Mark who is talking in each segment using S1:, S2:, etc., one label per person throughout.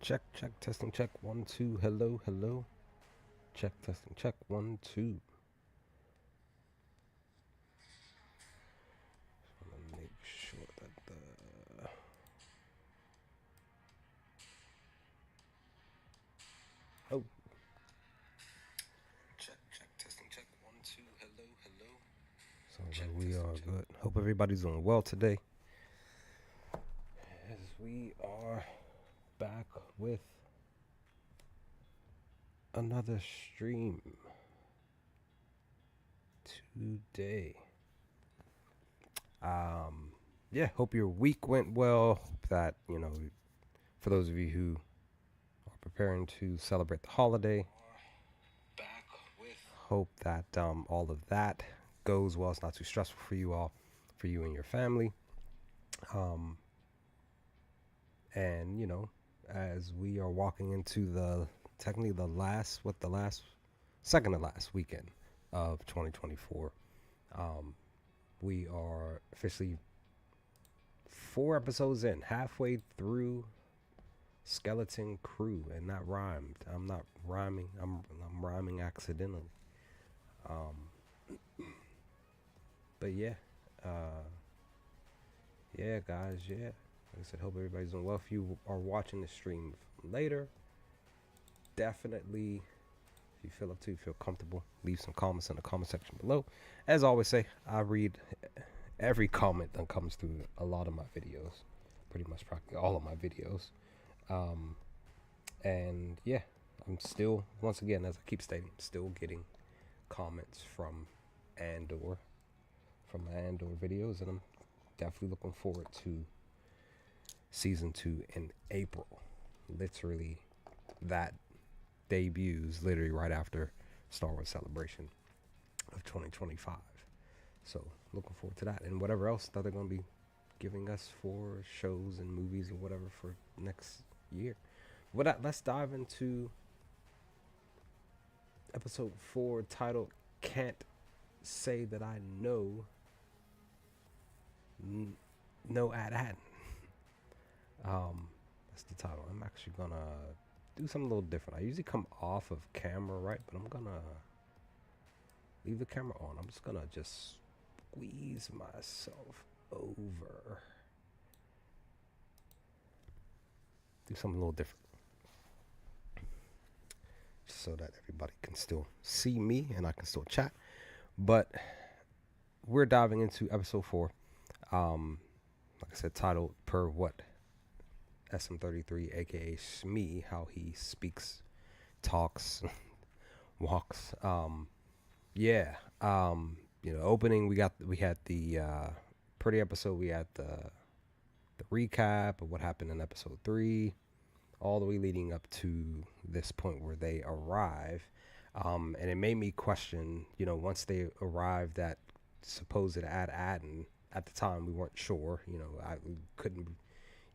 S1: Check, testing, check, 1, 2, hello, hello. Check, testing, check, 1, 2. Just want to make sure that the. Oh. Check, testing, check, 1, 2, hello, hello. Sounds like we are good. Hope everybody's doing well today. As we are back with another stream today. Yeah, hope your week went well. Hope that, for those of you who are preparing to celebrate the holiday, hope that all of that goes well. It's not too stressful for you all, for you and your family. And, as we are walking into technically second to last weekend of 2024, we are officially 4 episodes in, halfway through Skeleton Crew, and that rhymed. I'm not rhyming. I'm rhyming accidentally. But yeah, guys, yeah. Like I said, hope everybody's doing well. If you are watching the stream later, definitely, if you feel up to, you feel comfortable, leave some comments in the comment section below. As I always say, I read every comment that comes through a lot of my videos, pretty much practically all of my videos. And yeah, I'm still, once again, as I keep stating, still getting comments from Andor videos, and I'm definitely looking forward to season 2 in April. Literally, that debuts literally right after Star Wars Celebration of 2025. So looking forward to that, and whatever else that they're going to be giving us for shows and movies or whatever for next year. With that, let's dive into episode 4, titled "Can't Say That I Know Attin." That's the title. I'm actually gonna do something a little different. I usually come off of camera, right? But I'm gonna leave the camera on. I'm just gonna squeeze myself over. Do something a little different, just so that everybody can still see me and I can still chat. But we're diving into episode 4. Like I said, titled per what SM33, aka Shmi, how he speaks, talks, walks. Opening, we had the pretty episode. We had the recap of what happened in episode 3, all the way leading up to this point where they arrive. And it made me question, once they arrived at supposed Attin. At the time, we weren't sure.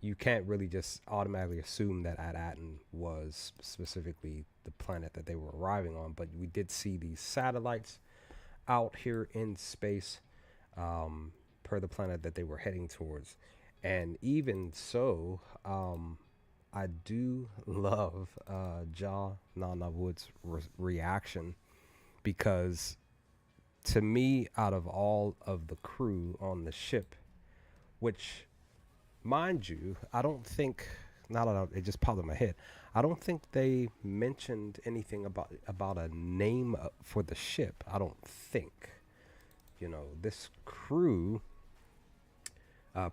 S1: You can't really just automatically assume that Attin was specifically the planet that they were arriving on. But we did see these satellites out here in space, per the planet that they were heading towards. And even so, I do love Nana Wood's reaction, because to me, out of all of the crew on the ship, which, mind you, I don't think, now that it just popped in my head, I don't think they mentioned anything about a name for the ship. I don't think. This crew,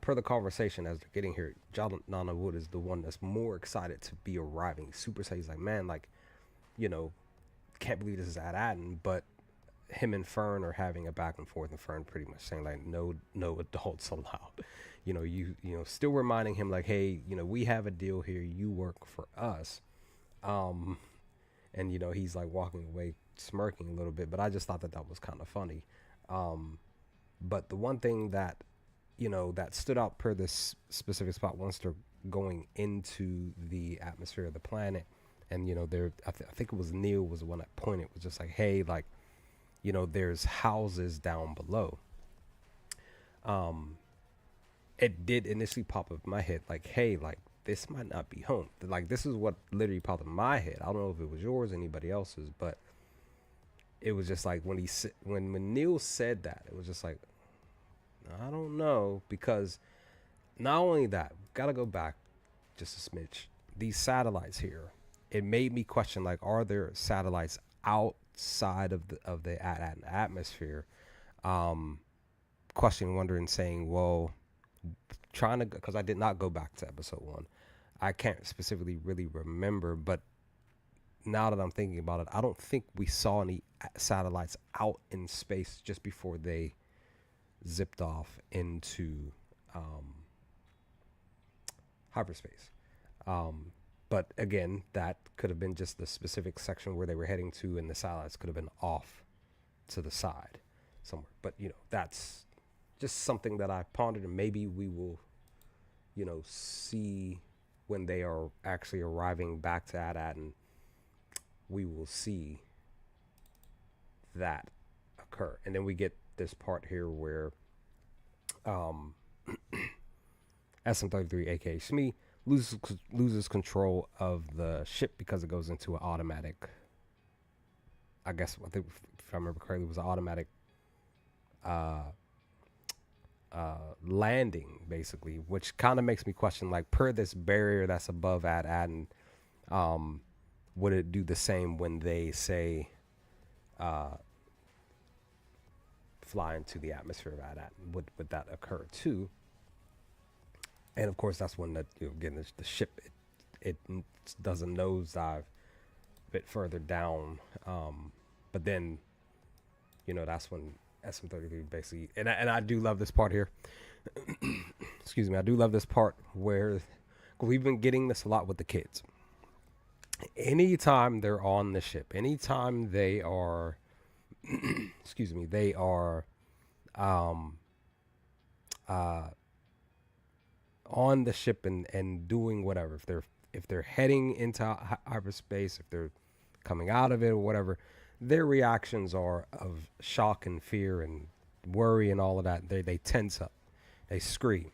S1: per the conversation as they're getting here, John Nana Wood is the one that's more excited to be arriving. Super excited. He's like, man, can't believe this is at Attin. But him and Fern are having a back and forth, and Fern pretty much saying like, no adults allowed. Still reminding him like, hey, we have a deal here. You work for us. And he's like walking away, smirking a little bit. But I just thought that was kind of funny. But the one thing that that stood out per this specific spot, once they're going into the atmosphere of the planet, and I think it was Neil was the one that pointed, was just like, hey, like, there's houses down below. It did initially pop up in my head like, hey, like, this might not be home. Like, this is what literally popped in my head. I don't know if it was yours, anybody else's, but it was just like when Neil said that, it was just like, I don't know, because not only that, gotta go back just a smidge. These satellites here, it made me question, like, are there satellites outside of the atmosphere? Questioning, wondering, saying, well, trying to, because I did not go back to episode 1. I can't specifically really remember, but now that I'm thinking about it, I don't think we saw any satellites out in space just before they zipped off into hyperspace. But again, that could have been just the specific section where they were heading to, and the satellites could have been off to the side somewhere. But, that's just something that I pondered, and maybe we will, see when they are actually arriving back to Attin, we will see that occur. And then we get this part here where SM-33, aka Shmi, loses control of the ship because it goes into an automatic, I think if I remember correctly, it was an automatic landing, basically, which kind of makes me question, like, per this barrier that's above Attin, would it do the same when they say fly into the atmosphere of Attin? Would that occur too? And of course, that's when again, the ship it does a nosedive a bit further down, but then that's when SM-33 basically, and I do love this part here. Excuse me, I do love this part where we've been getting this a lot with the kids. Anytime they're on the ship, anytime they are, excuse me, they are on the ship and doing whatever, if they're heading into hyperspace, if they're coming out of it or whatever, their reactions are of shock and fear and worry and all of that. They tense up, they scream.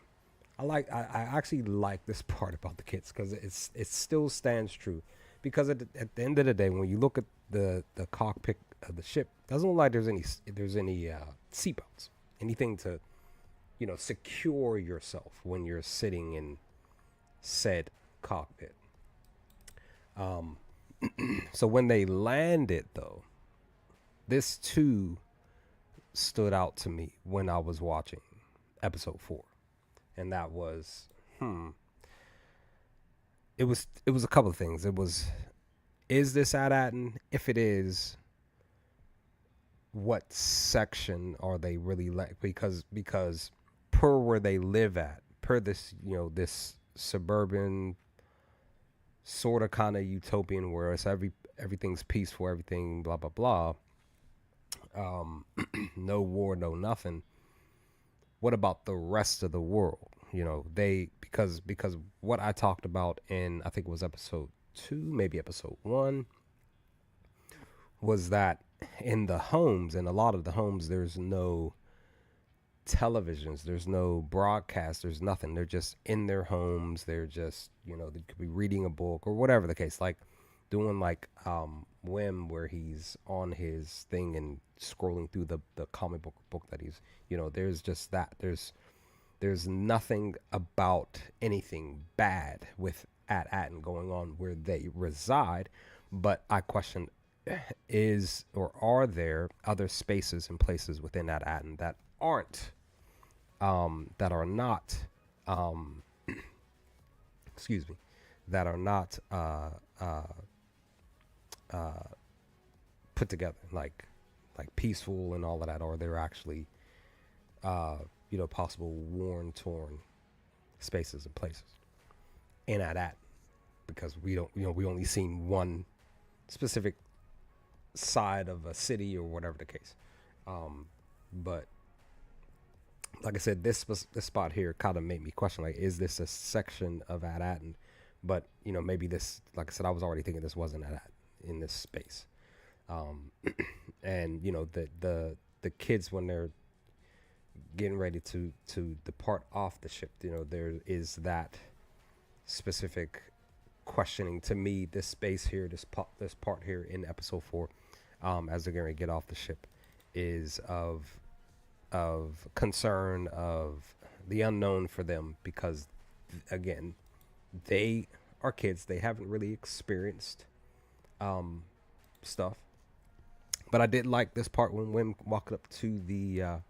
S1: I actually like this part about the kids, because it still stands true, because at the end of the day, when you look at the cockpit of the ship, it doesn't look like there's any seatbelts, anything to secure yourself when you're sitting in said cockpit. So when they landed, though, this too stood out to me when I was watching episode 4, and that was it was a couple of things. It was, is this at Attin? If it is, what section are they really like? Because per where they live at, per this this suburban sort of kind of utopian where it's everything's peaceful, everything blah blah blah, no war, no nothing. What about the rest of the world? They, because what I talked about in, I think it was episode 2, maybe episode 1, was that in the homes, in a lot of the homes, there's no televisions, there's no broadcast, there's nothing. They're just in their homes. They're just, they could be reading a book or whatever the case, like doing like Wim, where he's on his thing and scrolling through the comic book that he's, there's just that. There's nothing about anything bad with Attin going on where they reside. But I question, is or are there other spaces and places within Attin that aren't that are not excuse me, that are not put together, like peaceful and all of that, or they're actually possible worn, torn spaces and places in Attin, because we don't, we only seen one specific side of a city or whatever the case. But like I said, this spot here kind of made me question, like, is this a section of Attin? But maybe this, like I said, I was already thinking this wasn't in this space. And the kids, when they're getting ready to depart off the ship, there is that specific questioning to me. This space here, this part here in episode 4, as they're going to get off the ship, is of concern of the unknown for them, because again, they are kids. They haven't really experienced stuff. But I did like this part when Wim walked up to the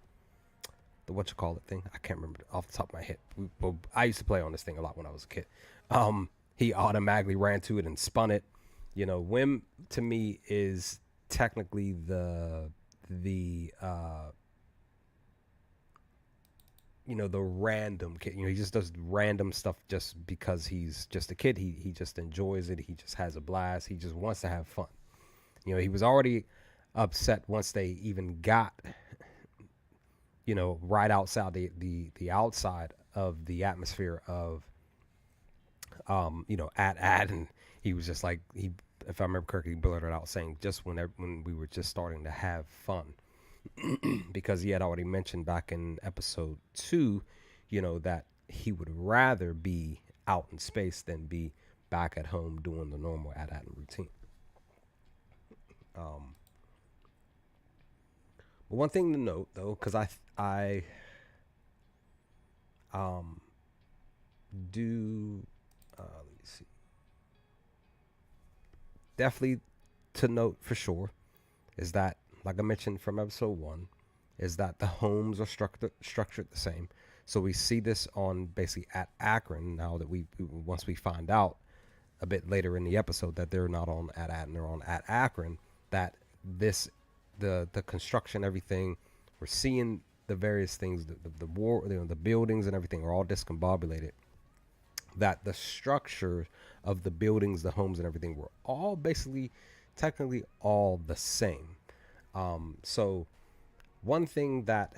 S1: what you call it thing. I can't remember off the top of my head. Well, I used to play on this thing a lot when I was a kid. He automatically ran to it and spun it. You know, Wim to me is technically the the random kid. He just does random stuff just because he's just a kid. He just enjoys it. He just has a blast. He just wants to have fun. He was already upset once they even got right outside the outside of the atmosphere of at and he was just like, if I remember correctly, he blurted out saying just when we were just starting to have fun. Because he had already mentioned back in episode 2, that he would rather be out in space than be back at home doing the normal at routine. But one thing to note, though, because I do let me see, definitely to note for sure is that, like I mentioned from episode 1, is that the homes are structured the same. So we see this on basically at Akron now that once we find out a bit later in the episode that they're not on at Attin, they're on at Akron, that the construction, everything, we're seeing the various things, the war, the buildings and everything are all discombobulated. That the structure of the buildings, the homes and everything were all basically technically all the same. So one thing that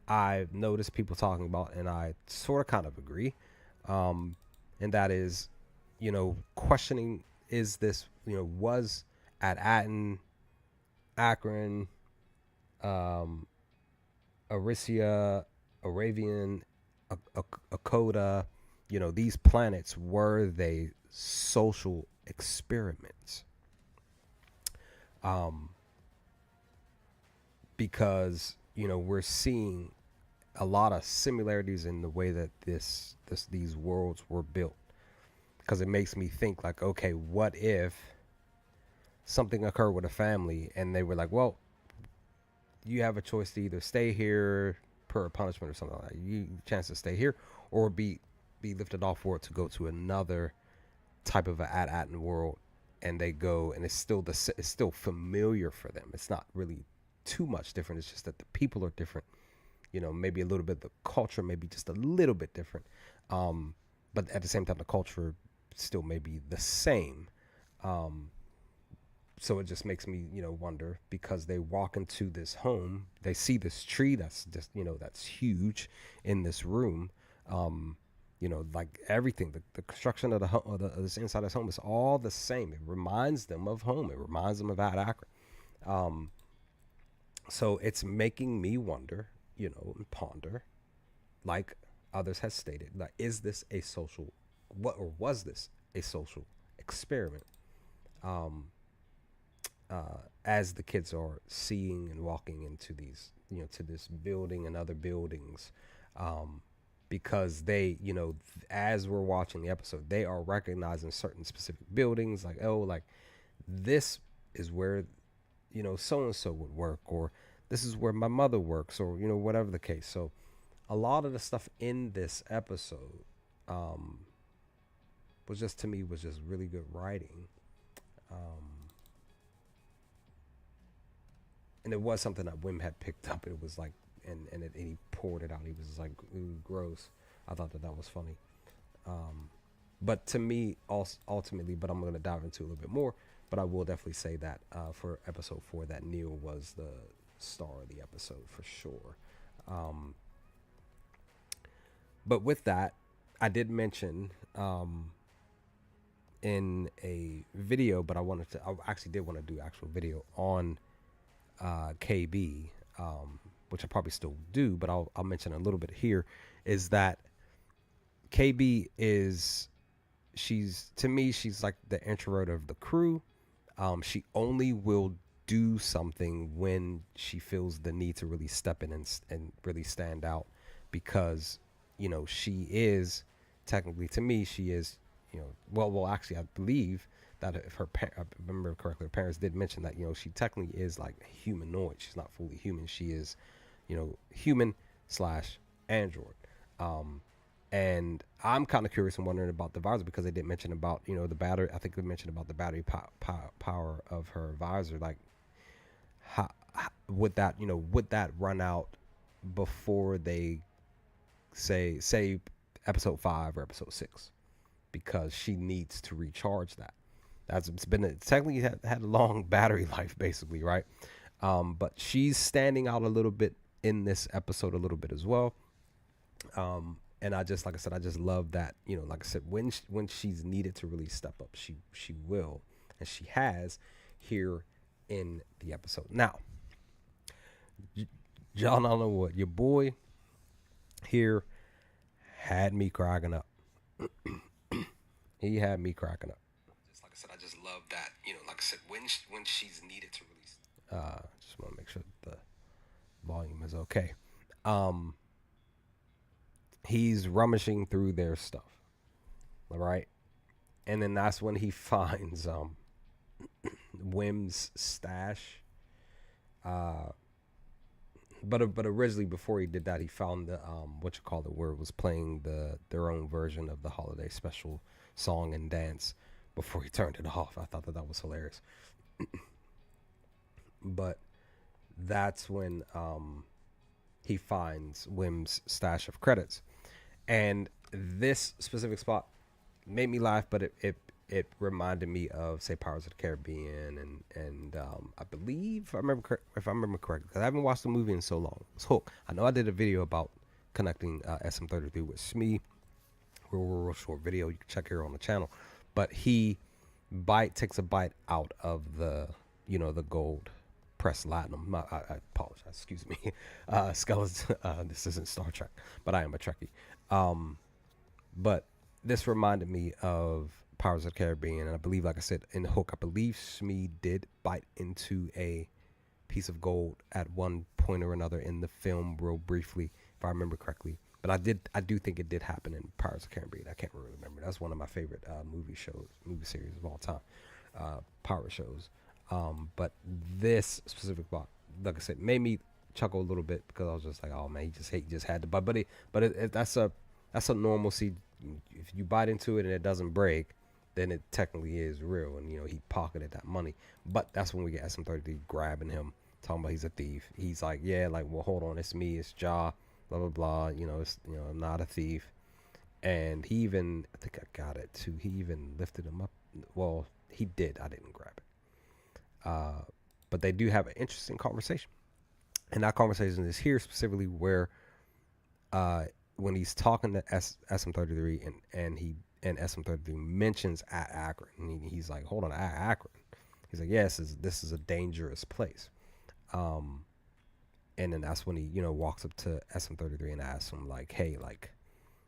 S1: I've noticed people talking about, and I sort of kind of agree, and that is, questioning, is this, was at Attin, Akron, Arisia, Aravian, Akoda, these planets, were they social experiments? Because we're seeing a lot of similarities in the way that these worlds were built. Because it makes me think like, okay, what if something occurred with a family and they were like, well, you have a choice to either stay here per punishment or something like that. You chance to stay here or be lifted off world to go to another type of a at world, and they go, and it's still familiar for them. It's not really too much different. It's just that the people are different. Maybe a little bit, the culture maybe just a little bit different. But at the same time, the culture still may be the same. So it just makes me, wonder, because they walk into this home, they see this tree that's just, that's huge in this room. Like everything, the construction of the home, this inside this home is all the same. It reminds them of home. It reminds them of Akron. So it's making me wonder, and ponder, like others have stated, like, is this a social, or was this a social experiment? As the kids are seeing and walking into these, to this building and other buildings, because they, as we're watching the episode, they are recognizing certain specific buildings, like, oh, like this is where, so and so would work, or this is where my mother works, or whatever the case. So a lot of the stuff in this episode was just, to me, was just really good writing. And it was something that Wim had picked up. It was like, and he poured it out. He was like, ooh, gross. I thought that was funny. But to me, ultimately, but I'm going to dive into a little bit more. But I will definitely say that for episode 4, that Neil was the star of the episode for sure. But with that, I did mention in a video, but I actually did want to do actual video on KB, which I probably still do, but I'll mention a little bit here, is that KB is, she's, to me, she's like the introvert of the crew. She only will do something when she feels the need to really step in and really stand out, because she is technically, to me, she is, actually, I believe that if I remember correctly, her parents did mention that she technically is like humanoid. She's not fully human. She is human slash android. Um, and I'm kind of curious and wondering about the visor, because they did mention about the battery. I think they mentioned about the battery power of her visor. Like, how would that would that run out before they say episode 5 or episode 6, because she needs to recharge that. It's been technically had a long battery life, basically, right? But she's standing out a little bit in this episode, a little bit as well. And I just, like I said, I just love that, like I said, when she's needed to really step up, she will, and she has here in the episode. Now, y'all know what your boy here had me cracking up. He had me cracking up. Just like I said, I just love that, like I said, when she's needed to release. Just want to make sure the volume is okay. He's rummaging through their stuff, all right, and then that's when he finds Wim's stash. But originally, before he did that, he found the where it was playing their own version of the holiday special song and dance before he turned it off. I thought that was hilarious. But that's when he finds Wim's stash of credits, and this specific spot made me laugh, but it reminded me of, say, Pirates of the Caribbean, and I believe, if I remember correctly, because I haven't watched the movie in so long. It's Hook. I know I did a video about connecting SM33 with Smee, real short video. You can check here on the channel. But he takes a bite out of the the gold pressed latinum. I apologize. Excuse me. Skeleton. This isn't Star Trek, but I am a Trekkie. But this reminded me of Pirates of the Caribbean, and I believe, like I said, in Hook, I believe Smee did bite into a piece of gold at one point or another in the film, real briefly, if I remember correctly. But I do think it did happen in Pirates of the Caribbean. I can't really remember. That's one of my favorite movie series of all time, pirate shows. But this specific block, like I said, made me chuckle a little bit, because I was just like, oh man, he just had to bite. But that's a normalcy. If you bite into it and it doesn't break, then it technically is real, and he pocketed that money. But that's when we get SM33 grabbing him, talking about he's a thief. He's like, yeah, like, well, hold on, it's me, it's Ja, blah blah blah. It's I'm not a thief. And he even, I think I got it too. He even lifted him up. Well, he did. I didn't grab it. But they do have an interesting conversation, and that conversation is here specifically where, when he's talking to SM33, and SM33 mentions at Akron, and he's like, hold on, at Akron. He's like, yes, this is a dangerous place. And then that's when he walks up to SM33 and asks him, like, hey, like,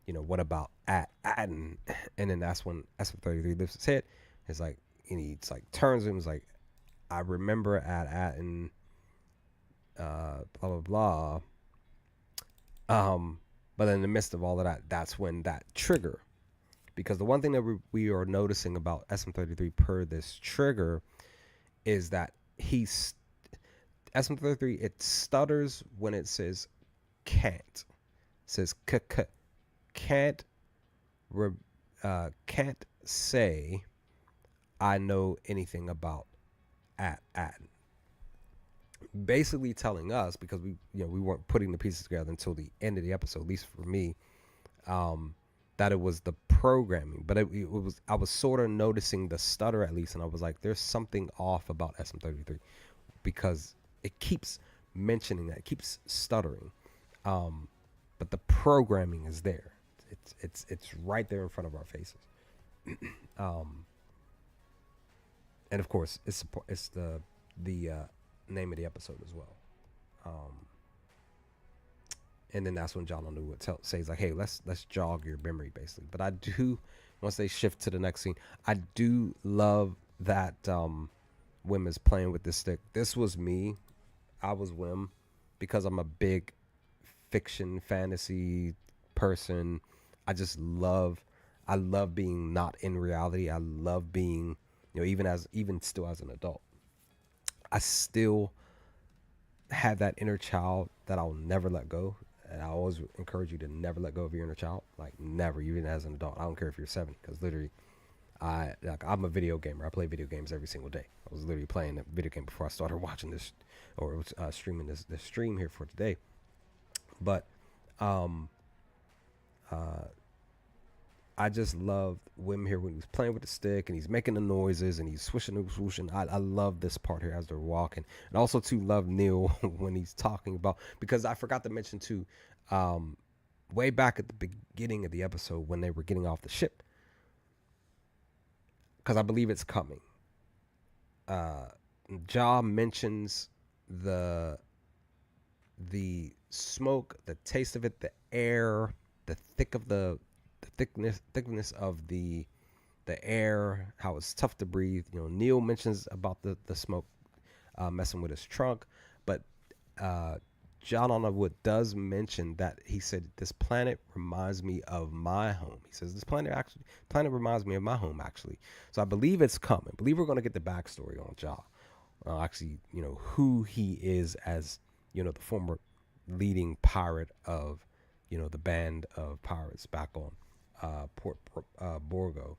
S1: what about at Attin? And then that's when SM33 lifts his head. It's like, and he's like, turns to him, is like, I remember at Attin, blah blah blah. But in the midst of all of that, that's when that trigger, because the one thing that we are noticing about SM33 per this trigger is that SM33, it stutters when it says can't. It says can't say I know anything about Attin. Basically telling us, because we weren't putting the pieces together until the end of the episode, at least for me, that it was the programming. But it was, I was sort of noticing the stutter at least, and I was like, there's something off about SM33, because it keeps mentioning that, it keeps stuttering, but the programming is there. It's right there in front of our faces. And of course, it's the name of the episode as well. And then that's when John O'Neill would says like, "Hey, let's jog your memory, basically." But I do, once they shift to the next scene, I do love that Wim is playing with the stick. This was me. I was Wim because I'm a big fiction fantasy person. I just love I love being not in reality. I love being, even still as an adult. I still have that inner child that I'll never let go. And I always encourage you to never let go of your inner child. Like never, even as an adult. I don't care if you're 7, because literally, I'm a video gamer. I play video games every single day. I was literally playing a video game before I started watching this, or streaming this stream here for today. But um, uh, I just loved Wim here when he was playing with the stick and he's making the noises and he's swishing and swooshing. I love this part here as they're walking. And also to love Neil when he's talking about, because I forgot to mention too, way back at the beginning of the episode when they were getting off the ship, because I believe it's coming. Uh, Ja mentions the the smoke, the taste of it, the air, the thickness of the air, how it's tough to breathe. Neil mentions about the smoke messing with his trunk, but uh, John Underwood does mention that he said this planet reminds me of my home. He says this planet reminds me of my home actually. So I believe it's coming. I believe we're going to get the backstory on Ja. Actually, who he is as the former leading pirate of the band of pirates back on Port Borgo.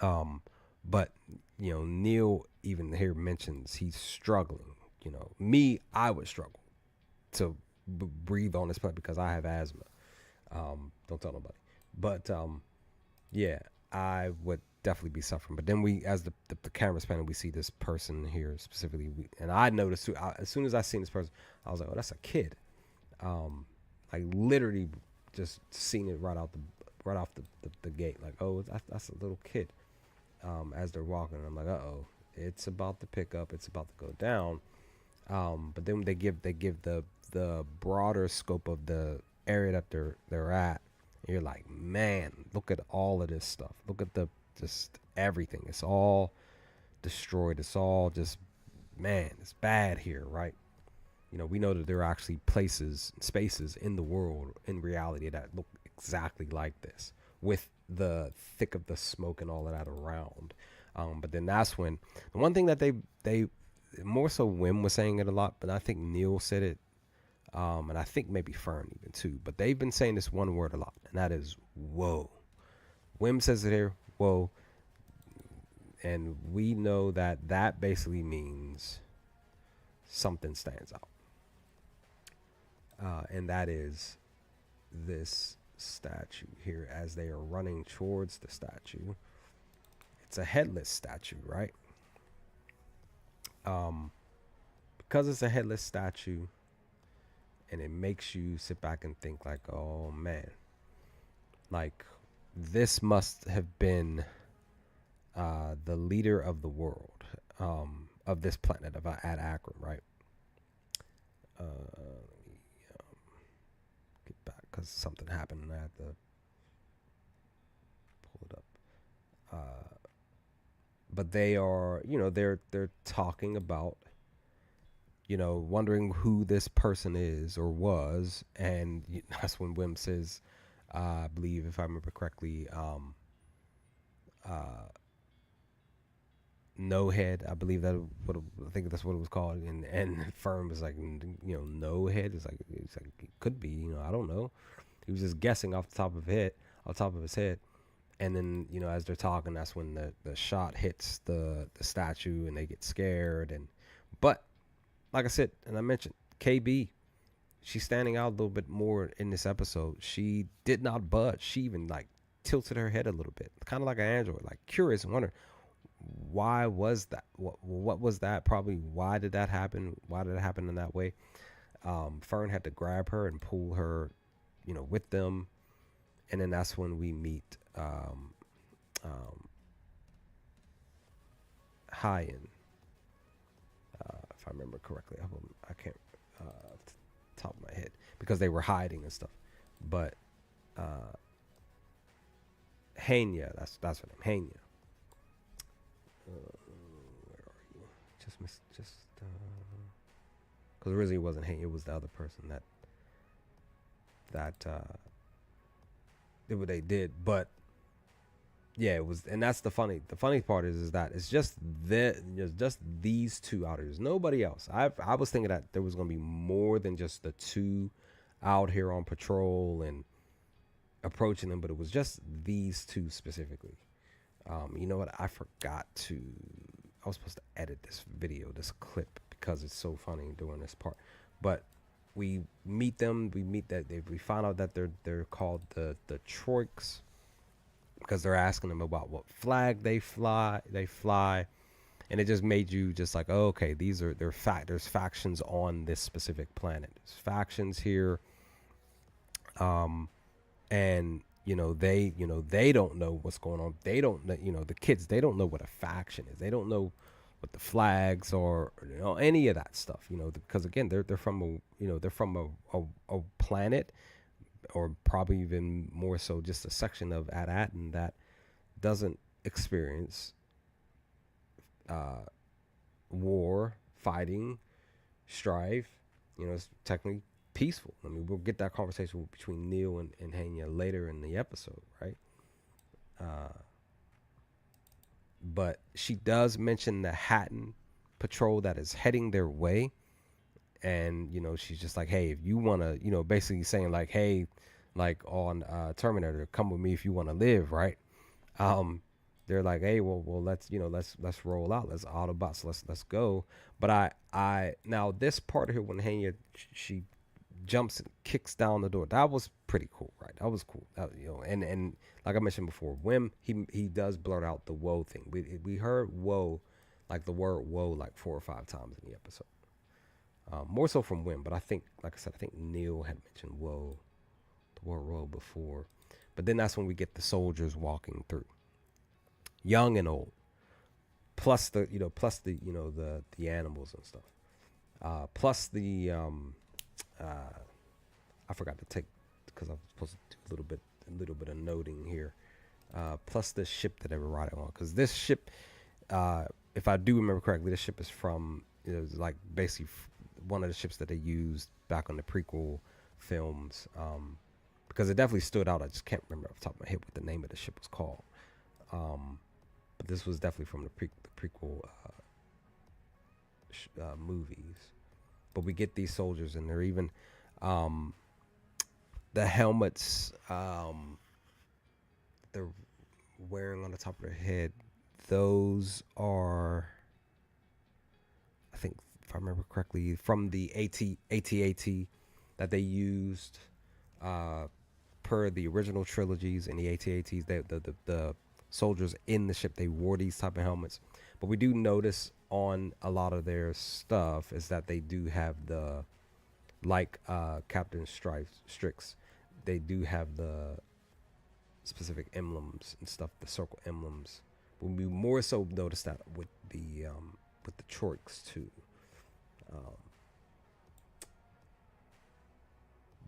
S1: Um, but Neil even here mentions he's struggling. Me, I would struggle to breathe on this planet because I have asthma. Don't tell nobody. But yeah, I would definitely be suffering. But then as the camera's panning, we see this person here specifically, and I noticed too. As soon as I seen this person, I was like, "Oh, that's a kid." Like literally, just seen it right off the gate. Like, "Oh, that's a little kid." As they're walking, I'm like, "Uh-oh, it's about to pick up. It's about to go down." But then they give the broader scope of the area that they're at. And you're like, man, look at all of this stuff. Look at just everything. It's all destroyed. It's all just, man, it's bad here, right? We know that there are actually places, spaces in the world, in reality, that look exactly like this, with the thick of the smoke and all of that around. But then that's when the one thing that they more so Wim was saying it a lot, but I think Neil said it, and I think maybe Fern even too. But they've been saying this one word a lot, and that is whoa. Wim says it here, whoa, and we know that basically means something stands out, and that is this statue here. As they are running towards the statue, it's a headless statue, right? Because it's a headless statue, and it makes you sit back and think like, oh man, like this must have been the leader of the world, of this planet of at Akron, right? Let me get back because something happened and I had to pull it up. But they are, they're talking about, wondering who this person is or was, and that's when Wim says, I believe, if I remember correctly, no head. I believe I think that's what it was called, and Firm was like, no head. It's like it could be, I don't know. He was just guessing off the top of his head. And then as they're talking, that's when the shot hits the statue and they get scared. But like I said, and I mentioned, KB, she's standing out a little bit more in this episode. She did not budge. She even like tilted her head a little bit, kind of like an android, like curious and wondering why was that? What was that? Probably why did that happen? Why did it happen in that way? Fern had to grab her and pull her, with them, and then that's when we meet Hyan, if I remember correctly. I can't top of my head, because they were hiding and stuff. But Hanya, that's her name, Hanya. Where are you? Just because originally it wasn't Hanya, it was the other person that did what they did. But yeah, it was, and that's the funny part is that it's just these two out here. There's nobody else. I was thinking that there was gonna be more than just the two out here on patrol and approaching them, but it was just these two specifically. You know what? I forgot to. I was supposed to edit this video, this clip, because it's so funny doing this part. But we meet them. We find out that they're called the Troiks, because they're asking them about what flag they fly, and it just made you just like, oh, okay, there's factions on this specific planet. There's factions here, and they don't know what's going on. They don't know, the kids, they don't know what a faction is. They don't know what the flags or any of that stuff. Because again, they're from a planet, or probably even more so just a section of Attin that doesn't experience war, fighting, strife. It's technically peaceful. I mean, we'll get that conversation between Neil and Hanya later in the episode, right? But she does mention the Hatton patrol that is heading their way. And, she's just like, hey, if you want to, basically saying like, hey, like on Terminator, come with me if you want to live, right? They're like, hey, well, let's roll out. Let's Autobots, let's go. But I now this part here when Hanya she jumps and kicks down the door, that was pretty cool, right? That was cool. And like I mentioned before, Wim he does blurt out the whoa thing. We heard whoa, like the word whoa, like 4 or 5 times in the episode. More so from Wim, but I think, like I said, I think Neil had mentioned whoa, the word whoa before. But then that's when we get the soldiers walking through, young and old, plus the the animals and stuff, plus the I forgot to take, because I was supposed to do a little bit of noting here, plus the ship that they were riding on, because this ship, if I do remember correctly, this ship is from, it was like basically one of the ships that they used back on the prequel films, because it definitely stood out. I just can't remember off the top of my head what the name of the ship was called, but this was definitely from the prequel movies. But we get these soldiers, and they're even the helmets they're wearing on the top of their head. Those are, I think, if I remember correctly, from the AT-AT that they used per the original trilogies and the AT-ATs. The soldiers in the ship, they wore these type of helmets. But we do notice on a lot of their stuff is that they do have the, like Captain Strix, they do have the specific emblems and stuff, the circle emblems. But we more so notice that with the Troiks too.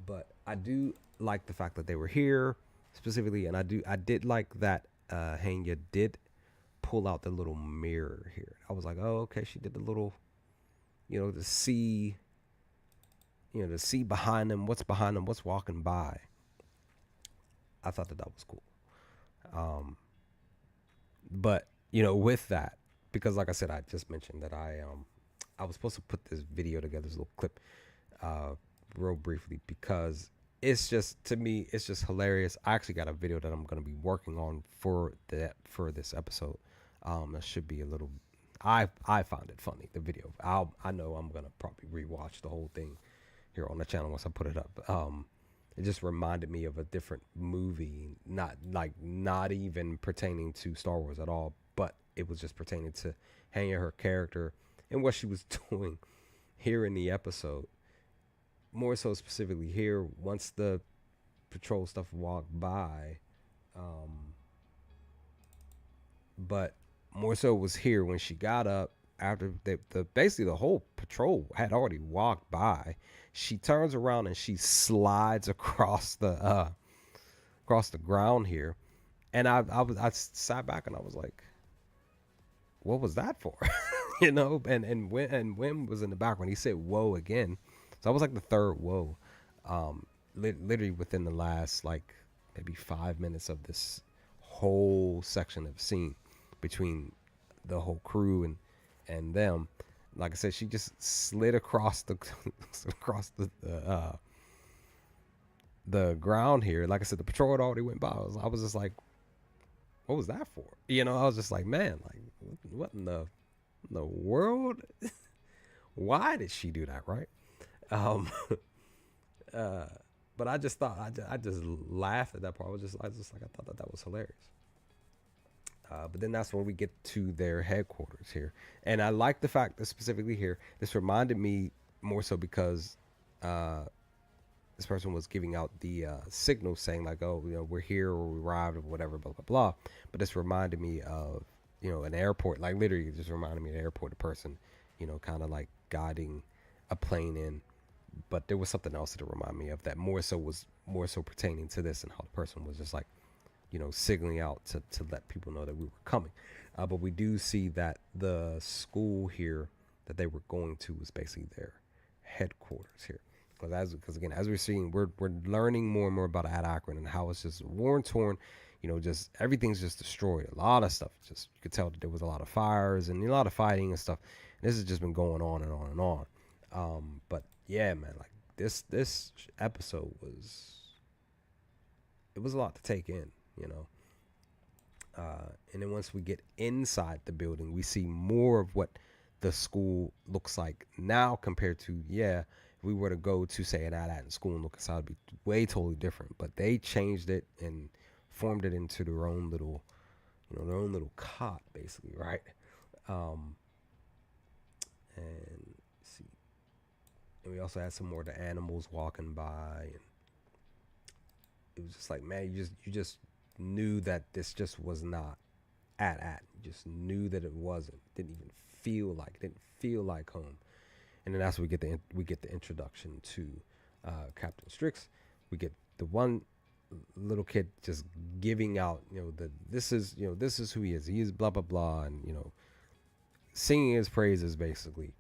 S1: But I do like the fact that they were here specifically, and I did like that Hanya did pull out the little mirror here. I was like, oh, okay, she did the little, to see behind them, what's behind them, what's walking by. I thought that was cool. But with that, because like I said, I just mentioned that I was supposed to put this video together, this little clip, real briefly, because it's just, to me, it's just hilarious. I actually got a video that I'm going to be working on for this episode. That should be a little, I found it funny, the video. I know I'm going to probably rewatch the whole thing here on the channel once I put it up. It just reminded me of a different movie, not even pertaining to Star Wars at all, but it was just pertaining to Hanya, her character, and what she was doing here in the episode. More so specifically here, once the patrol stuff walked by, but more so was here when she got up, after the basically the whole patrol had already walked by, she turns around and she slides across the ground here, and I sat back and I was like, what was that for? And Wim was in the background. He said whoa again, so I was like the third whoa, literally within the last like maybe 5 minutes of this whole section of scene between the whole crew and them. Like I said, she just slid across the across the ground here. Like I said, the patrol had already went by. I was just like, what was that for? I was just like, man, like what in the world? Why did she do that, right? Um, uh, but I just thought I just laughed at that part. I just like I thought that was hilarious. But then that's when we get to their headquarters here, and I like the fact that specifically here, this reminded me more so because uh, this person was giving out the signal saying like, oh, we're here or we arrived or whatever, blah blah blah. But this reminded me of an airport, like literally it just reminded me of an airport, a person, kind of like guiding a plane in. But there was something else that it reminded me of that was more so pertaining to this, and how the person was just like, signaling out to let people know that we were coming. But we do see that the school here that they were going to was basically their headquarters here. Because again, as we're seeing, we're learning more and more about Akron and how it's just war and torn. Just everything's just destroyed. A lot of stuff. Just you could tell that there was a lot of fires and a lot of fighting and stuff. And this has just been going on and on and on. But yeah, man, like this episode was a lot to take in. And then once we get inside the building, we see more of what the school looks like now compared to, if we were to go to, say, an Attin school and look inside, it'd be way totally different. But they changed it and formed it into their own little, cot, basically, right? And let's see. And we also had some more of the animals walking by, and it was just like, man, you just knew that this just was not at. You just knew that it wasn't. Didn't feel like home. And then that's when we get the introduction to Captain Strix. We get the one little kid just giving out, this is who he is. He is blah blah blah, and singing his praises basically.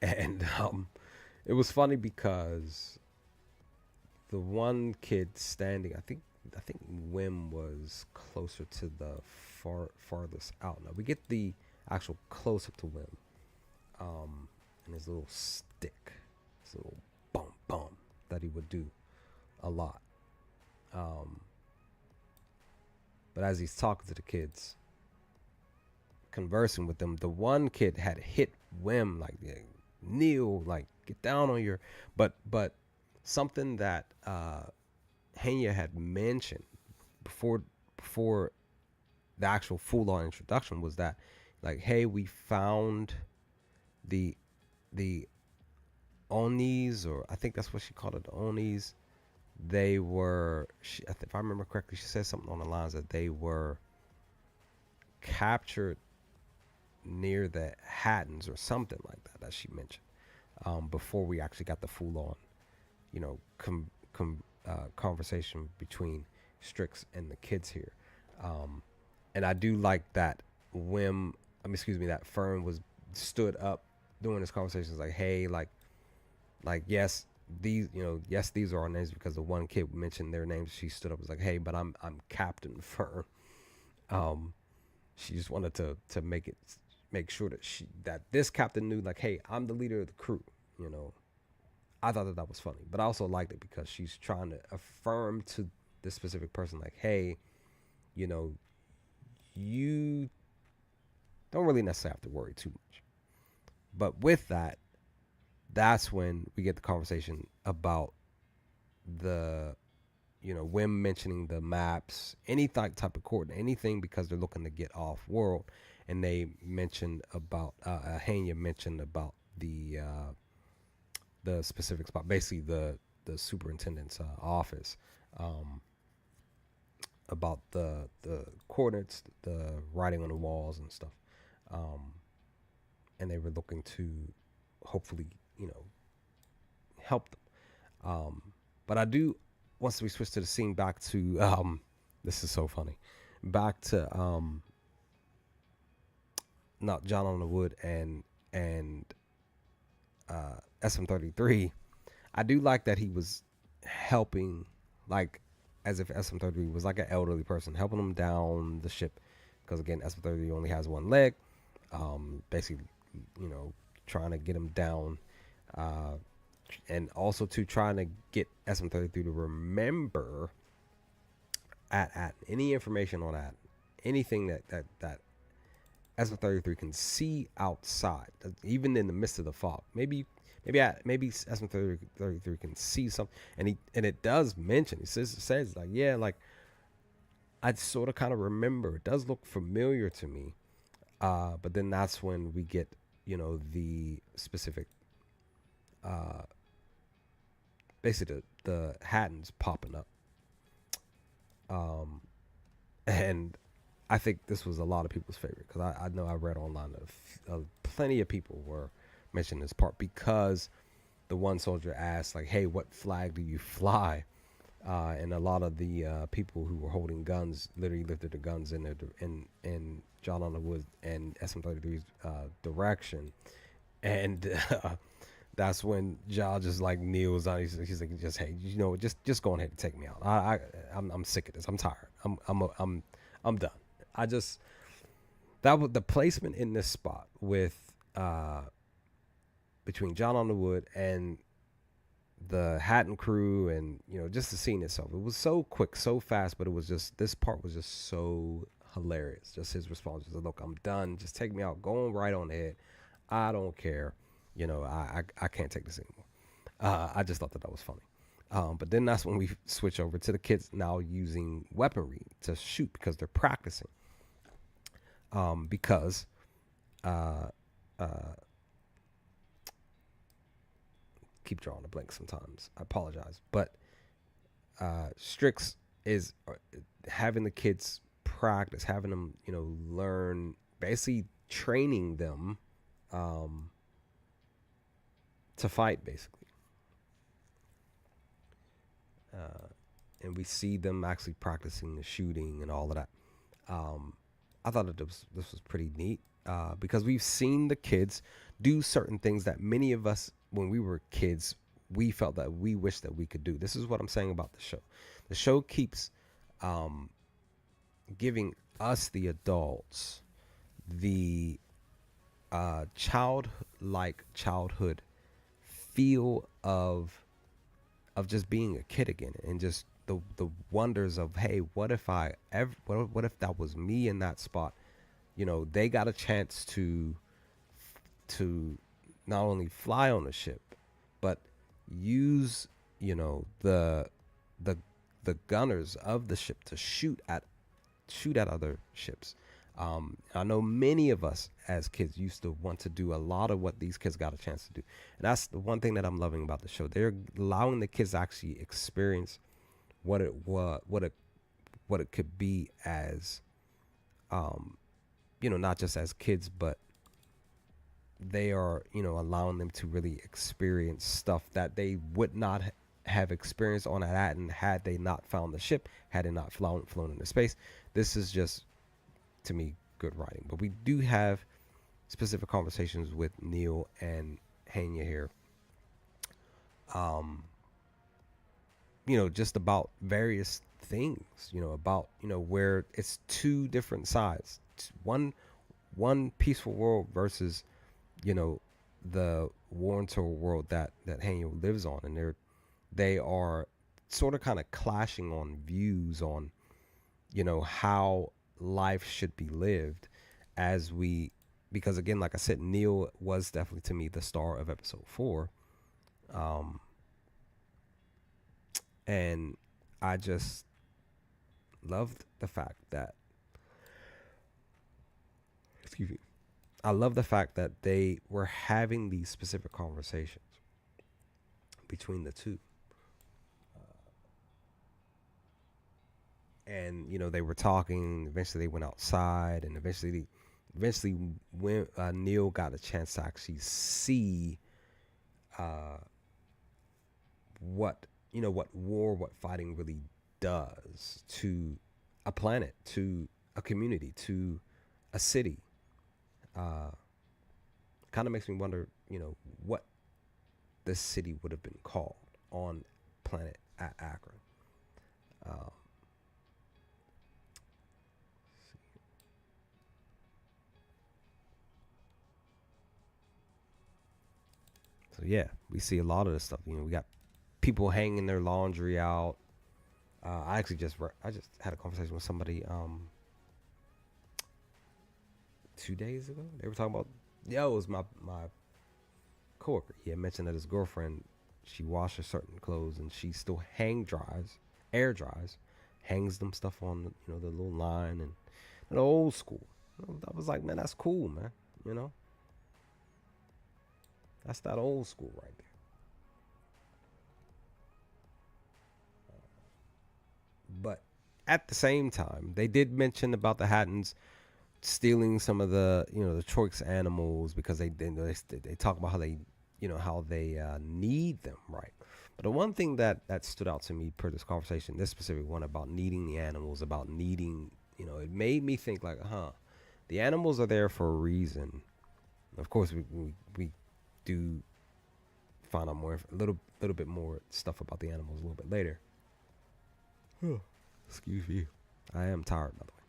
S1: And it was funny because the one kid standing, I think Wim was closer to the farthest out. Now we get the actual close up to Wim, and his little stick, his little bum that he would do a lot. But as he's talking to the kids, conversing with them, the one kid had hit Wim like, yeah, kneel, like get down on your, but something that Henya had mentioned before the actual full on introduction was that, like, hey, we found the Onis, or I think that's what she called it, the Onis. They were, if I remember correctly, she said something on the lines that they were captured near the Hattons or something like that she mentioned, before we actually got the full on, conversation between Strix and the kids here. And I do like that that Fern was stood up during this conversation, like, hey, like yes, these are our names, because the one kid mentioned their names. She stood up, was like, hey, but I'm Captain Fern. She just wanted to make sure that this captain knew, like, hey, I'm the leader of the crew. I thought that was funny, but I also liked it because she's trying to affirm to this specific person, like, hey, you don't really necessarily have to worry too much. But with that, that's when we get the conversation about the, Wim mentioning the maps, any type of coordinate, anything, because they're looking to get off world. And they mentioned about, Hanya mentioned about the specific spot, basically the superintendent's office, about the coordinates, the writing on the walls and stuff. and they were looking to hopefully, you know, help them. But I do, once we switch to the scene back to, this is so funny, back to, not John on the Wood and SM33. I do like that he was helping, like, as if SM33 was like an elderly person, helping him down the ship. Because again, SM33 only has one leg. Basically, you know, trying to get him down. Uh, and also to trying to get SM33 to remember at any information on that, anything that SM33 can see outside, even in the midst of the fog. Maybe SM33 can see something, and it does mention. It says like, yeah, like I sort of kind of remember. It does look familiar to me, but then that's when we get, you know, the specific, uh, basically the Hattons popping up, um, and I think this was a lot of people's favorite because I know I read online that plenty of people were mentioning this part because the one soldier asked like, "Hey, what flag do you fly?" And a lot of the people who were holding guns literally lifted the guns in in John Underwood and SM33's direction, and that's when John just like kneels on. He's like, just hey, you know, just go ahead and take me out. I'm sick of this. I'm tired. I'm done. I just that was the placement in this spot with between John Underwood and the Hatton crew, and you know, just the scene itself. It was so quick, so fast, but it was just this part was just so hilarious. Just his response was, "Look, I'm done. Just take me out. Going right on ahead. I don't care. You know, I can't take this anymore." I just thought that was funny. But then that's when we switch over to the kids now using weaponry to shoot because they're practicing. Because uh, uh, keep drawing a blank sometimes. I apologize, but Strix is having the kids practice, having them, you know, learn, basically training them um, to fight, basically. And we see them actually practicing the shooting and all of that. Um, I thought that this was pretty neat because we've seen the kids do certain things that many of us, when we were kids, we felt that we wish that we could do. This is what I'm saying about the show. The show keeps um, giving us, the adults, the childhood feel of just being a kid again, and just the wonders of, hey, what if I ever what if that was me in that spot. You know, they got a chance to not only fly on the ship but use, you know, the the gunners of the ship to shoot at other ships. I know many of us as kids used to want to do a lot of what these kids got a chance to do. And that's the one thing that I'm loving about the show. They're allowing the kids to actually experience what it could be as, um, you know, not just as kids, but they are, you know, allowing them to really experience stuff that they would not have experienced on Attin had they not found the ship, had they not flown into space. This is just, to me, good writing. But we do have specific conversations with Neil and Hanya here. Um, you know, just about various things, you know, about, you know, where it's two different sides. One peaceful world versus, you know, the war and terror world that Hanya lives on, and they are sort of kind of clashing on views on, you know, how life should be lived as we, because again, like I said, Neil was definitely to me the star of episode 4. um and I just loved the fact that, excuse me, I love the fact that they were having these specific conversations between the two. And you know, they were talking, eventually they went outside, and eventually eventually, when Neil got a chance to actually see uh, what what war, what fighting really does to a planet, to a community, to a city, uh, kind of makes me wonder, what this city would have been called on planet Akron. Um, so yeah, we see a lot of this stuff. We got people hanging their laundry out. I just had a conversation with somebody 2 days ago. They were talking about, it was my coworker. He had mentioned that his girlfriend, she washes certain clothes and she still air dries, hangs them stuff on the little line, and the old school. I was like, man, that's cool, man. You know, that's that old school right there. But at the same time, they did mention about the Hattons stealing some of the the choice animals, because they talk about how they need them, right? But the one thing that stood out to me per this conversation, this specific one about needing the animals, about needing, it made me think like, the animals are there for a reason. Of course, we do find out more, little bit more stuff about the animals a little bit later. Excuse me, I am tired, by the way.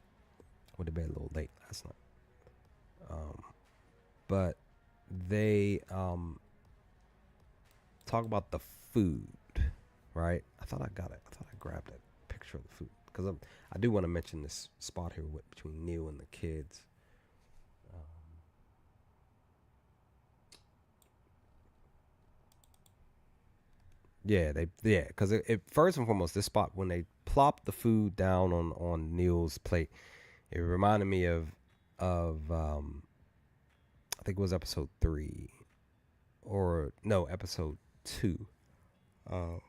S1: Went to bed a little late last night. But they talk about the food, right? I thought I got it. I thought I grabbed that picture of the food, because I do want to mention this spot here between Neil and the kids. Because it first and foremost, this spot, when they plopped the food down on Neil's plate, it reminded me of I think it was episode 3, or no, episode 2. Uh,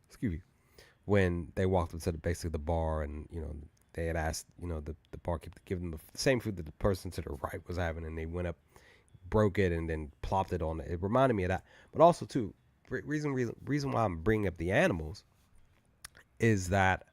S1: excuse me. When they walked up to basically the bar, and they had asked the barkeep to give them the same food that the person to the right was having, and they went up, broke it, and then plopped it on it. It reminded me of that. But also too, reason why I'm bringing up the animals is that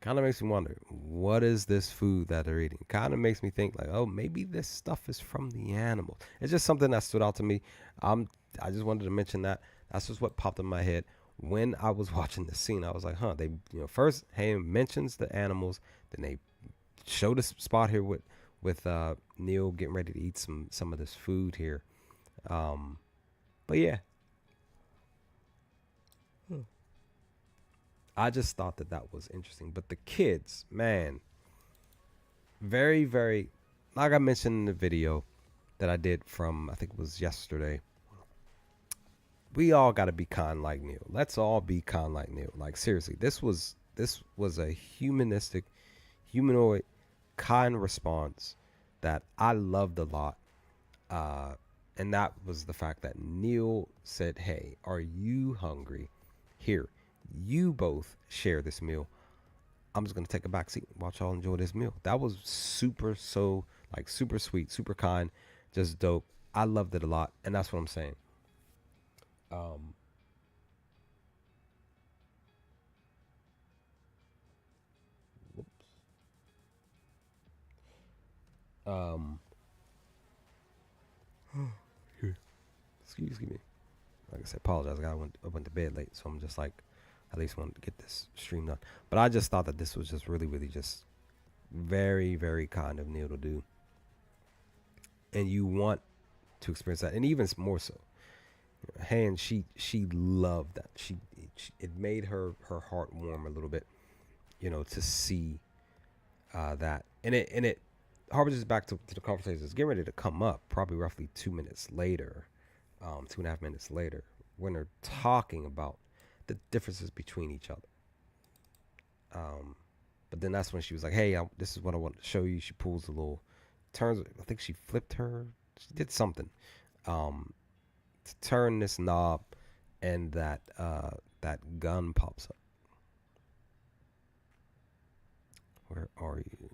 S1: kind of makes me wonder, what is this food that they're eating? Kind of makes me think like, oh, maybe this stuff is from the animals. It's just something that stood out to me. I just wanted to mention that. That's just what popped in my head when I was watching the scene. I was like, they first Ham mentions the animals, then they show this spot here with Neil getting ready to eat some of this food here. But yeah, I just thought that was interesting. But the kids, man, very, very, like I mentioned in the video that I did from, I think it was yesterday, we all got to be kind like Neil. Let's all be kind like Neil. Like, seriously, this was a humanoid, kind response that I loved a lot. And that was the fact that Neil said, hey, are you hungry? Here, you both share this meal. I'm just gonna take a back seat and watch y'all enjoy this meal. That was super super sweet, super kind, just dope. I loved it a lot, and that's what I'm saying. Um, um, excuse me. Like I said, apologize. I went to bed late, so I'm just like, at least want to get this stream done. But I just thought that this was just really, really just very, very kind of Neil to do, and you want to experience that, and even more so. And she loved that. It made her heart warm a little bit, to see that, and it harbors back to the conversation that's getting ready to come up, probably roughly 2 minutes later, 2.5 minutes later, when they're talking about the differences between each other. But then that's when she was like, "Hey, this is what I want to show you." She pulls a little, turns. I think she flipped her. She did something to turn this knob, and that gun pops up. Where are you?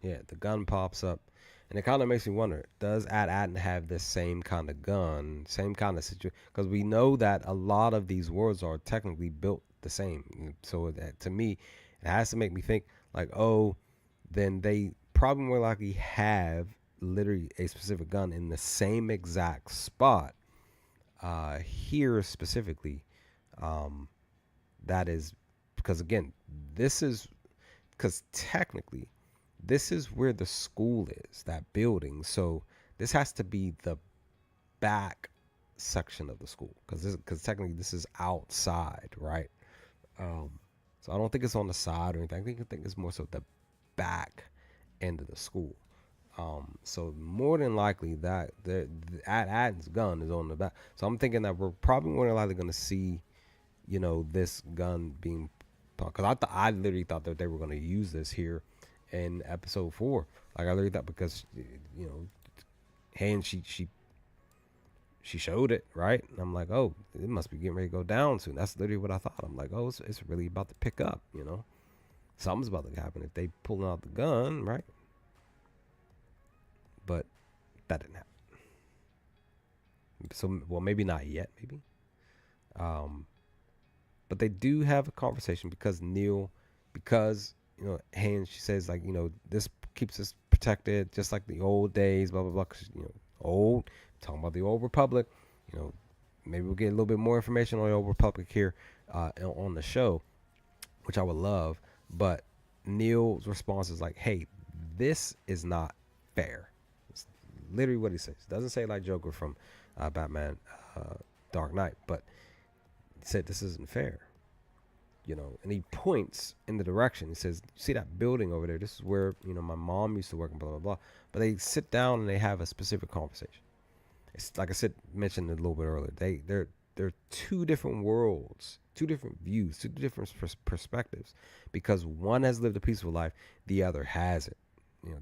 S1: Yeah, the gun pops up, and it kind of makes me wonder: does Attin have this same kind of gun, same kind of situation? Because we know that a lot of these worlds are technically built the same. So that, to me, it has to make me think like, oh, then they probably more likely have literally a specific gun in the same exact spot. Here specifically, um, that is because again, this is because technically this is where the school is, that building. So this has to be the back section of the school because technically this is outside, right? Um, so I don't think it's on the side or anything. I think it's more so the back end of the school. So more than likely that the Attin's gun is on the back. So I'm thinking that we're probably more than likely going to see, this gun being, because I literally thought that they were going to use this here in episode 4. Like I literally thought because hey, and she showed it right, and I'm like, oh, it must be getting ready to go down soon. That's literally what I thought. I'm like, oh, it's really about to pick up. Something's about to happen if they pulling out the gun, right? But that didn't happen. So well, maybe not yet, maybe. Um, but they do have a conversation because Haynes, she says like this keeps us protected just like the old days, blah blah blah. 'Cause, old talking about the old republic. You know, maybe we'll get a little bit more information on the old republic here on the show, which I would love. But Neil's response is like, "Hey, this is not fair." It's literally what he says. Doesn't say like Joker from Batman Dark Knight, but he said this isn't fair. And he points in the direction. He says, "See that building over there? This is where my mom used to work and blah blah blah." But they sit down and they have a specific conversation. It's like I said, mentioned a little bit earlier. They're two different worlds, two different views, two different perspectives, because one has lived a peaceful life, the other hasn't.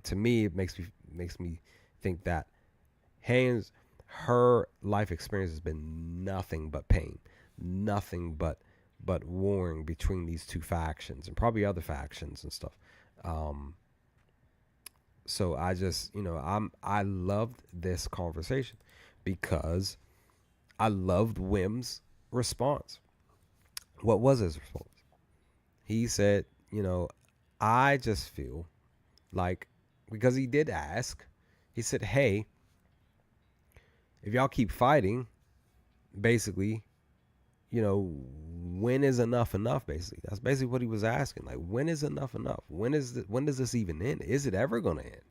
S1: To me, it makes me think that Haynes, her life experience has been nothing but pain, nothing but warring between these two factions and probably other factions and stuff. Um, so I just, I loved this conversation because I loved Wim's response. What was his response? He said, I just feel like, because he did ask, he said, hey, if y'all keep fighting, basically, when is enough? Basically, that's basically what he was asking. Like, when is enough? When does this even end? Is it ever gonna end?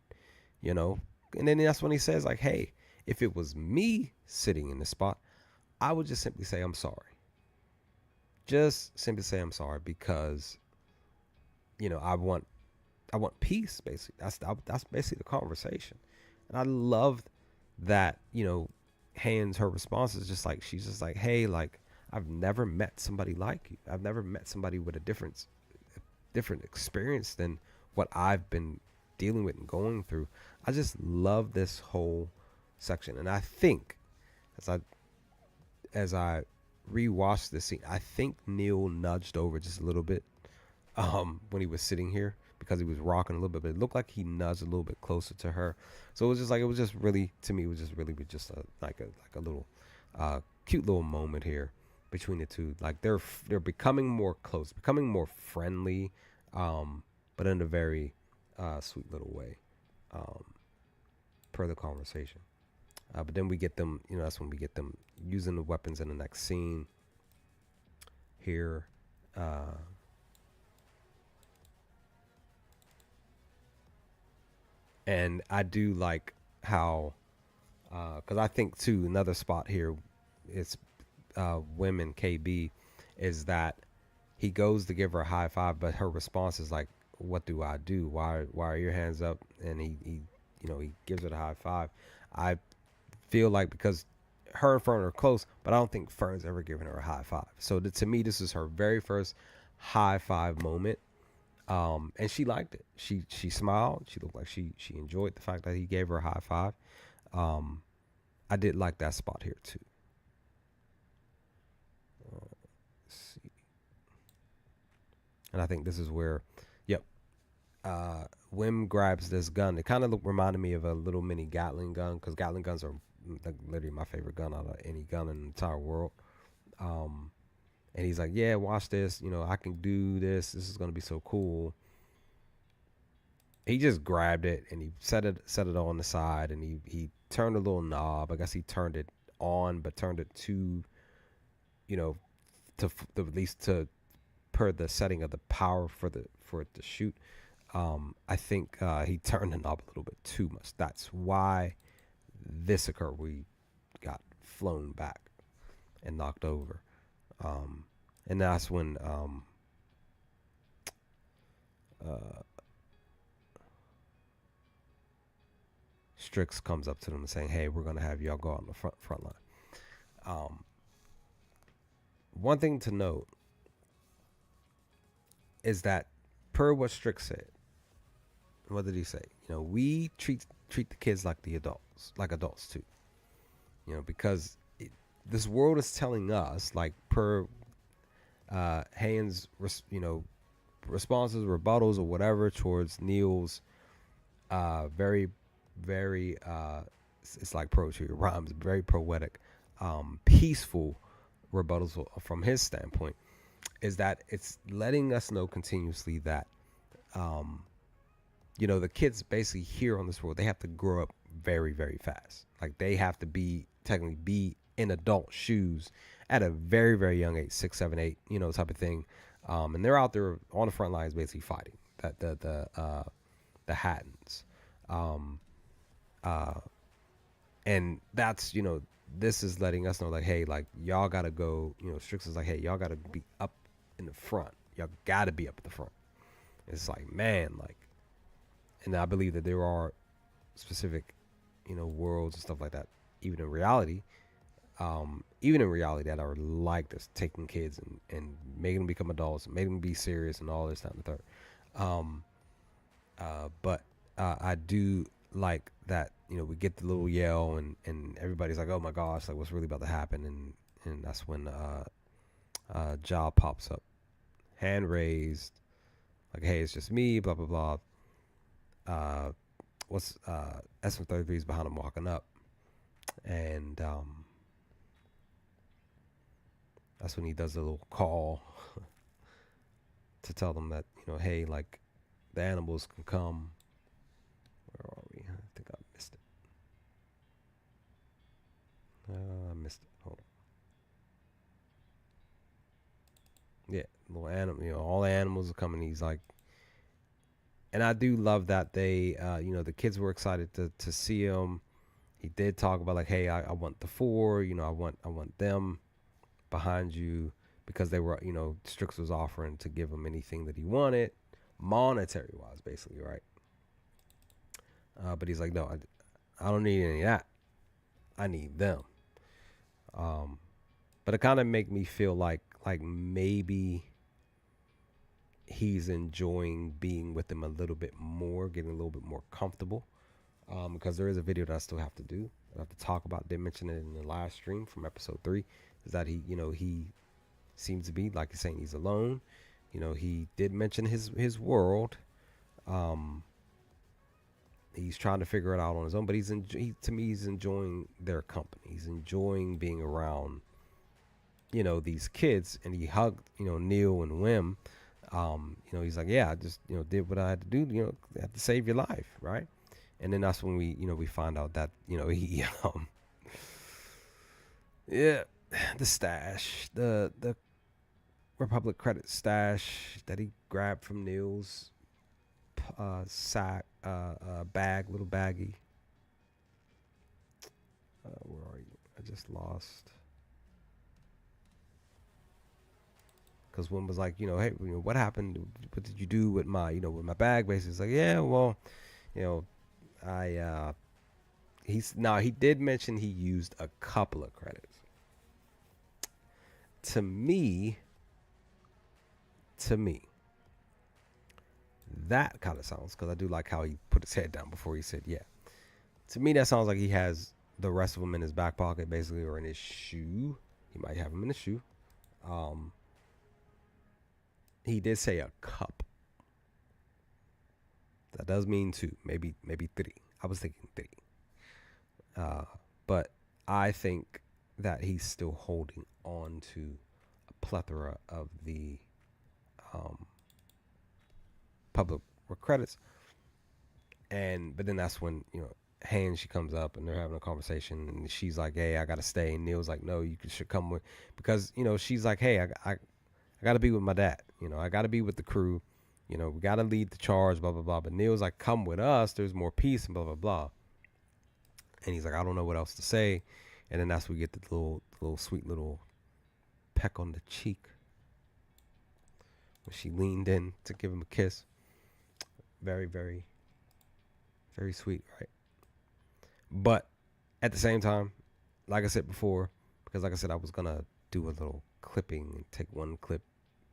S1: And then that's when he says, like, hey, if it was me sitting in the spot, I would just simply say I'm sorry. Just simply say I'm sorry because, I want peace. Basically, that's basically the conversation, and I loved that. Her response is just like she's just like, hey, like I've never met somebody like you. I've never met somebody with a different experience than what I've been dealing with and going through. I just love this whole section, and I think as I rewatched this scene, I think Neil nudged over just a little bit when he was sitting here because he was rocking a little bit, but it looked like he nudged a little bit closer to her. So it was just really, to me, it was just really just a little cute little moment here between the two. Like they're becoming more close, becoming more friendly, but in a very sweet little way, um, per the conversation. But then we get them, that's when we get them using the weapons in the next scene here. And I do like how, because I think too, another spot here is women KB is that he goes to give her a high five, but her response is like, "What do I do? Why are your hands up?" And he gives her the high five. I feel like because her and Fern are close, but I don't think Fern's ever given her a high five. So to me, this is her very first high five moment. And she liked it. She smiled. She looked like she enjoyed the fact that he gave her a high five. Um, I did like that spot here too. Let's see. And I think this is where, yep, Wim grabs this gun. It kind of reminded me of a little mini Gatling gun, because Gatling guns are like literally my favorite gun out of any gun in the entire world. Um, and he's like, "Yeah, watch this. You know, I can do this. This is gonna be so cool." He just grabbed it and he set it on the side, and he turned a little knob. I guess he turned it on, but turned it to, you know, to at least to per the setting of the power for it to shoot. I think he turned the knob a little bit too much. That's why this occurred. We got flown back and knocked over, um, and that's when uh, Strix comes up to them and saying, "Hey, we're gonna have y'all go out on the front line." Um, One thing to note is that, per what Strix said, what did he say? You know, we treat the kids like the adults, like adults too. You know, because this world is telling us, like per Haynes, responses, rebuttals, or whatever towards Neil's very, very, it's like poetry, it rhymes, very poetic, peaceful rebuttals from his standpoint, is that it's letting us know continuously that, um, the kids basically here on this world, they have to grow up very, very fast. Like they have to technically be in adult shoes at a very, very young age, 6, 7, 8, type of thing. And they're out there on the front lines basically fighting that the Hattins. Um, uh, and that's, this is letting us know, like, hey, like y'all gotta go, Strix is like, hey, y'all gotta be up in the front. Y'all gotta be up at the front. It's like, man, like, and I believe that there are specific, worlds and stuff like that, even in reality, that are like this, taking kids and making them become adults and making them be serious and all this, that, and the third. But I do like that, we get the little yell and everybody's like, oh my gosh, like what's really about to happen? And that's when Ja pops up, hand raised, like, hey, it's just me, blah, blah, blah. What's SM33 is behind him walking up, and that's when he does a little call to tell them that, hey, like the animals can come. Where are we? I think I missed it. I missed it. Hold on. Yeah, little animal. All the animals are coming. He's like, and I do love that they, the kids were excited to see him. He did talk about like, hey, I want the four. I want them behind you, because they were, Strix was offering to give him anything that he wanted, monetary wise, basically, right? But he's like, no, I don't need any of that. I need them. But it kind of make me feel like maybe he's enjoying being with them a little bit more, getting a little bit more comfortable. Because there is a video that I still have to do. I have to talk about. Did mention it in the live stream from episode 3. Is that he seems to be, like he's saying, he's alone. He did mention his world. He's trying to figure it out on his own, but to me, he's enjoying their company. He's enjoying being around, these kids. And he hugged, Neil and Wim. He's like, yeah, I just, did what I had to do. I had to save your life, right? And then that's when we find out that, he, yeah, the stash, the Republic credit stash that he grabbed from Neil's sack, bag, little baggie. Where are you? I just lost. Because one was like, hey, what happened? What did you do with my, with my bag? Basically, it's like, yeah, well, he did mention he used a couple of credits. To me, that kind of sounds, because I do like how he put his head down before he said, yeah. To me, that sounds like he has the rest of them in his back pocket, basically, or in his shoe. He might have them in his shoe. He did say a cup. That does mean two, maybe three. I was thinking three. Uh, but I think that he's still holding on to a plethora of the um, public credits. And but then that's when Hand she comes up and they're having a conversation and she's like, "Hey, I gotta stay." And Neil's like, "No, should come with," because she's like, "Hey, I gotta be with my dad. I gotta be with the crew. We gotta lead the charge. Blah blah blah." But Neil's like, "Come with us. There's more peace and blah blah blah." And he's like, "I don't know what else to say." And then that's where we get the little sweet little peck on the cheek when she leaned in to give him a kiss. Very very very sweet, right? But at the same time, like I said before, because like I said, I was gonna do a little clipping and take one clip,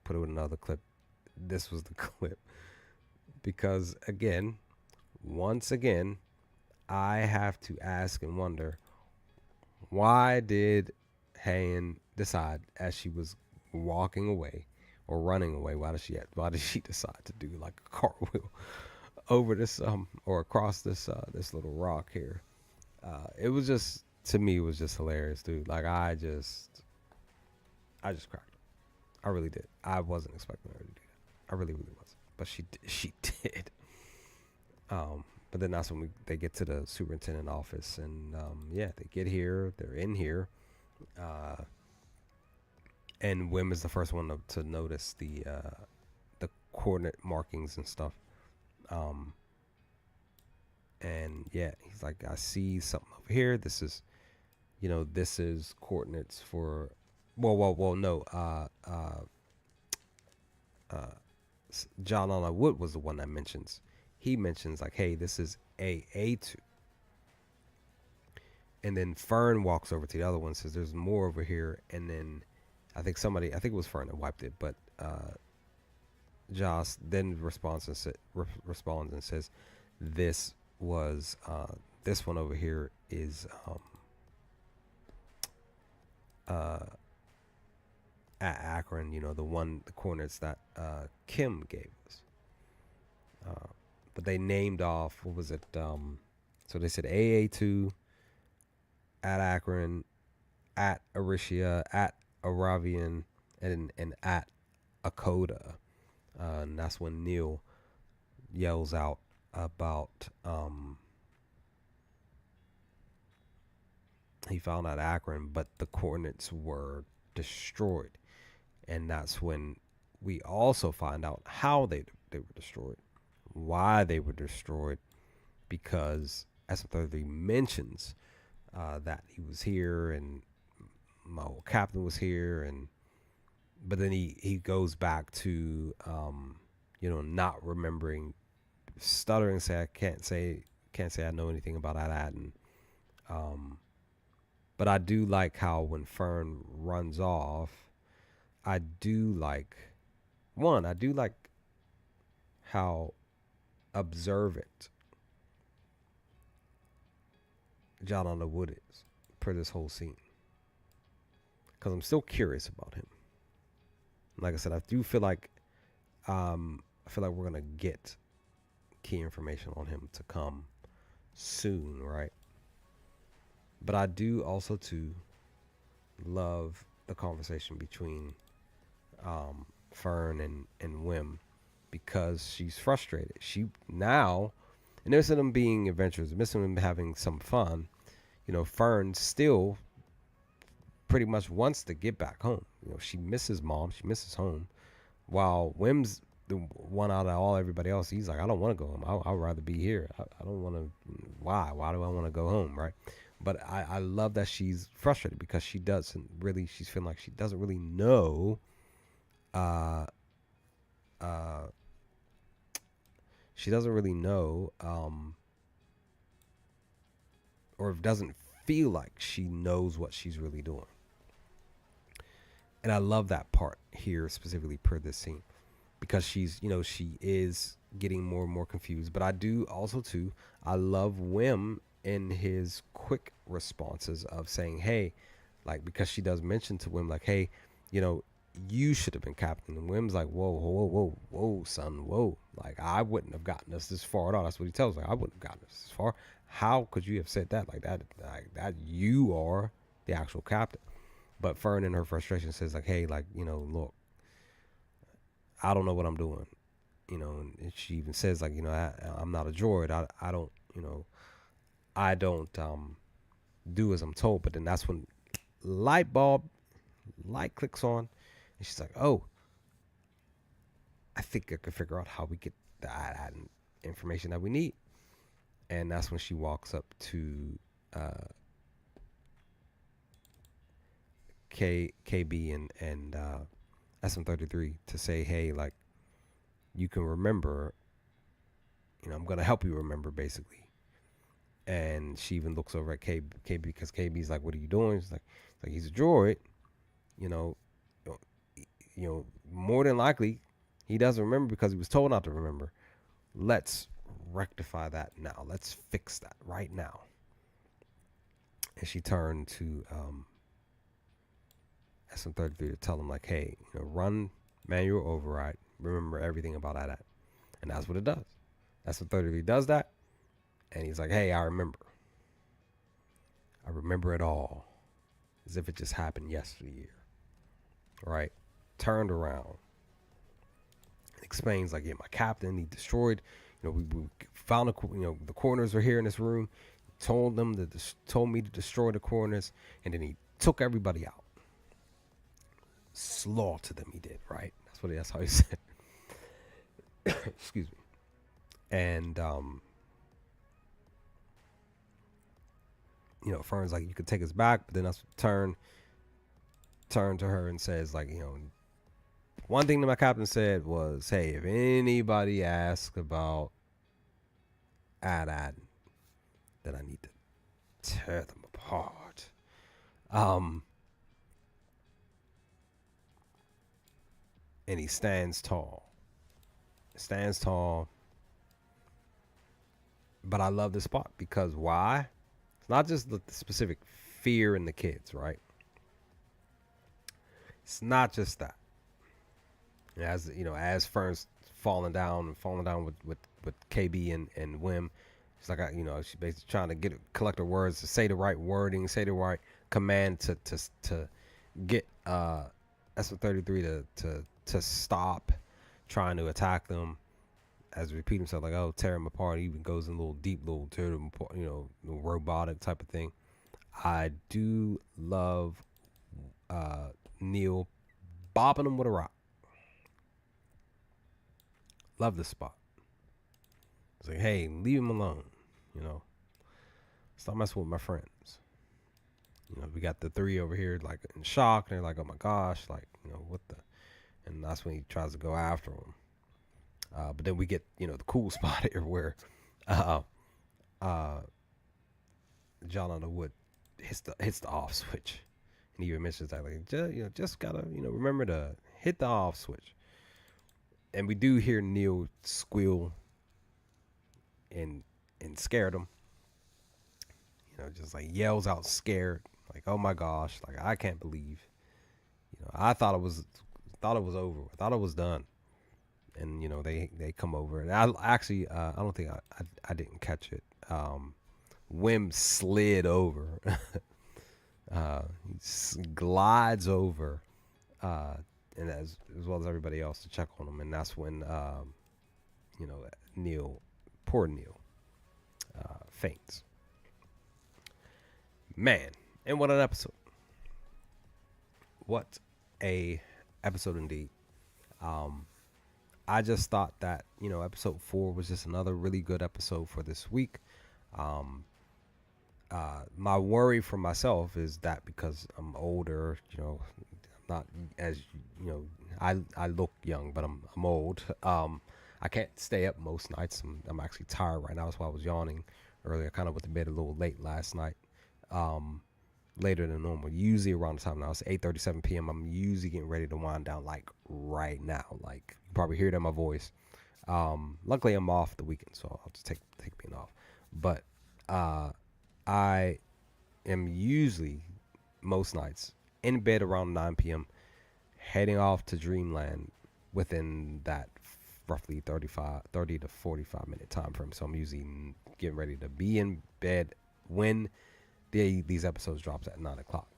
S1: put it with another clip. This was the clip because once again, I have to ask and wonder, why did Han decide as she was walking away or running away? Why did she decide to do like a cartwheel over this or across this little rock here? It was just, to me, it was just hilarious, dude. Like I just cracked up. I really did. I wasn't expecting her to do that. I really wasn't. But she did. But then that's when they get to the superintendent office, and yeah, they get here. They're in here, and Wim is the first one to notice the coordinate markings and stuff. And yeah, he's like, "I see something over here. This is, this is coordinates for, well, no, John Allen Wood was the one that mentions. He mentions like, hey, this is AA2. And then Fern walks over to the other one and says, there's more over here. And then I think it was Fern that wiped it, but Joss then responds and says, this was this one over here is at Akron, the coordinates that Kim gave us. But they named off, what was it? So they said AA2 at Akron, at Aricia, at Aravian, and at Akoda. And that's when Neil yells out about he found out Akron, but the coordinates were destroyed. And that's when we also find out how they were destroyed, why they were destroyed, because SM-33 mentions that he was here and my old captain was here, but then he goes back to not remembering, stuttering, say I can't say I know anything about Attin. But I do like how when Fern runs off, I do like how observant John Underwood is per this whole scene, because I'm still curious about him. Like I said, I do feel like we're gonna get key information on him to come soon, right? But I do also too love the conversation between Fern and Wim, because she's frustrated. She now, and there's them being adventurous, missing them having some fun. Fern still pretty much wants to get back home. She misses mom, she misses home, while Wim's the one out of everybody else. He's like, I don't want to go home. I'd rather be here. I don't want to. Why do I want to go home, right? But I love that she's frustrated because she's feeling like she doesn't really know she doesn't really know or doesn't feel like she knows what she's really doing. And I love that part here specifically per this scene, because she is getting more and more confused. But I do also too, I love Wim in his quick responses of saying, hey, like, because she does mention to Wim like, hey, you should have been captain. And Wim's like, whoa, whoa, whoa, whoa, son, whoa. Like, I wouldn't have gotten us this far at all. That's what he tells her. I wouldn't have gotten us this far. How could you have said that? Like that you are the actual captain. But Fern in her frustration says, like, hey, like, look, I don't know what I'm doing. And she even says, like, I'm not a droid. I don't, I don't do as I'm told. But then that's when light bulb, light clicks on. And she's like, oh, I think I could figure out how we get the information that we need. And that's when she walks up to KB and SM33 to say, hey, like, you can remember, I'm going to help you remember, basically. And she even looks over at KB because KB's like, what are you doing? She's like, he's a droid, you know, more than likely he doesn't remember because he was told not to remember. Let's rectify that now. Let's fix that right now. And she turned to SM33 to tell him, like, hey, run manual override. Remember everything about that. And that's what it does. SM33 does that. And he's like, hey, I remember. I remember it all. As if it just happened yesteryear. Right? Turned around. Explains, like, yeah, my captain, he destroyed, we found the corners are here in this room. Told me to destroy the corners, and then he took everybody out. Slaughtered them, he did, right? That's how he said. Excuse me. And Fern's like, you could take us back, but then that's turn to her and says, like, one thing that my captain said was, hey, if anybody asks about Attin, then I need to tear them apart. And he stands tall. But I love this spot because why? It's not just the specific fear in the kids, right? It's not just that. As Fern's falling down with KB and Wim, she's like, she's basically trying to collect her words to say the right wording, say the right command to get SM33 to stop trying to attack them. As he repeat himself, like, oh, tear him apart. He even goes in a little deep, little tear them apart, robotic type of thing. I do love Neil bopping him with a rock. Love this spot. It's like, hey, leave him alone. Stop messing with my friends. We got the three over here, like, in shock. And they're like, oh my gosh, like, what the? And that's when he tries to go after him. But then we get, the cool spot here where John Underwood hits the off switch. And he even mentions that, like, just gotta, remember to hit the off switch. And we do hear Neil squeal and scared him. Just like yells out scared, like, oh my gosh, like, I can't believe. I thought it was over. I thought it was done. And they come over, and I actually I don't think I didn't catch it. Wim slid over. He glides over, and as well as everybody else to check on him, and that's when poor Neil, faints. Man, and what an episode! What a episode indeed. I just thought that, episode 4 was just another really good episode for this week. My worry for myself is that because I'm older, I'm not as, I look young, but I'm old. I can't stay up most nights. I'm actually tired right now. That's why I was yawning earlier. I kind of went to bed a little late last night. Later than normal. Usually around the time now, it's 8:37 p.m. I'm usually getting ready to wind down, like, right now. Like, you probably hear it in my voice. Luckily I'm off the weekend, so I'll just take being off. But I am usually most nights in bed around 9 p.m. heading off to Dreamland within that roughly 30 to 45 minute time frame. So I'm usually getting ready to be in bed when these episodes drops at 9 o'clock.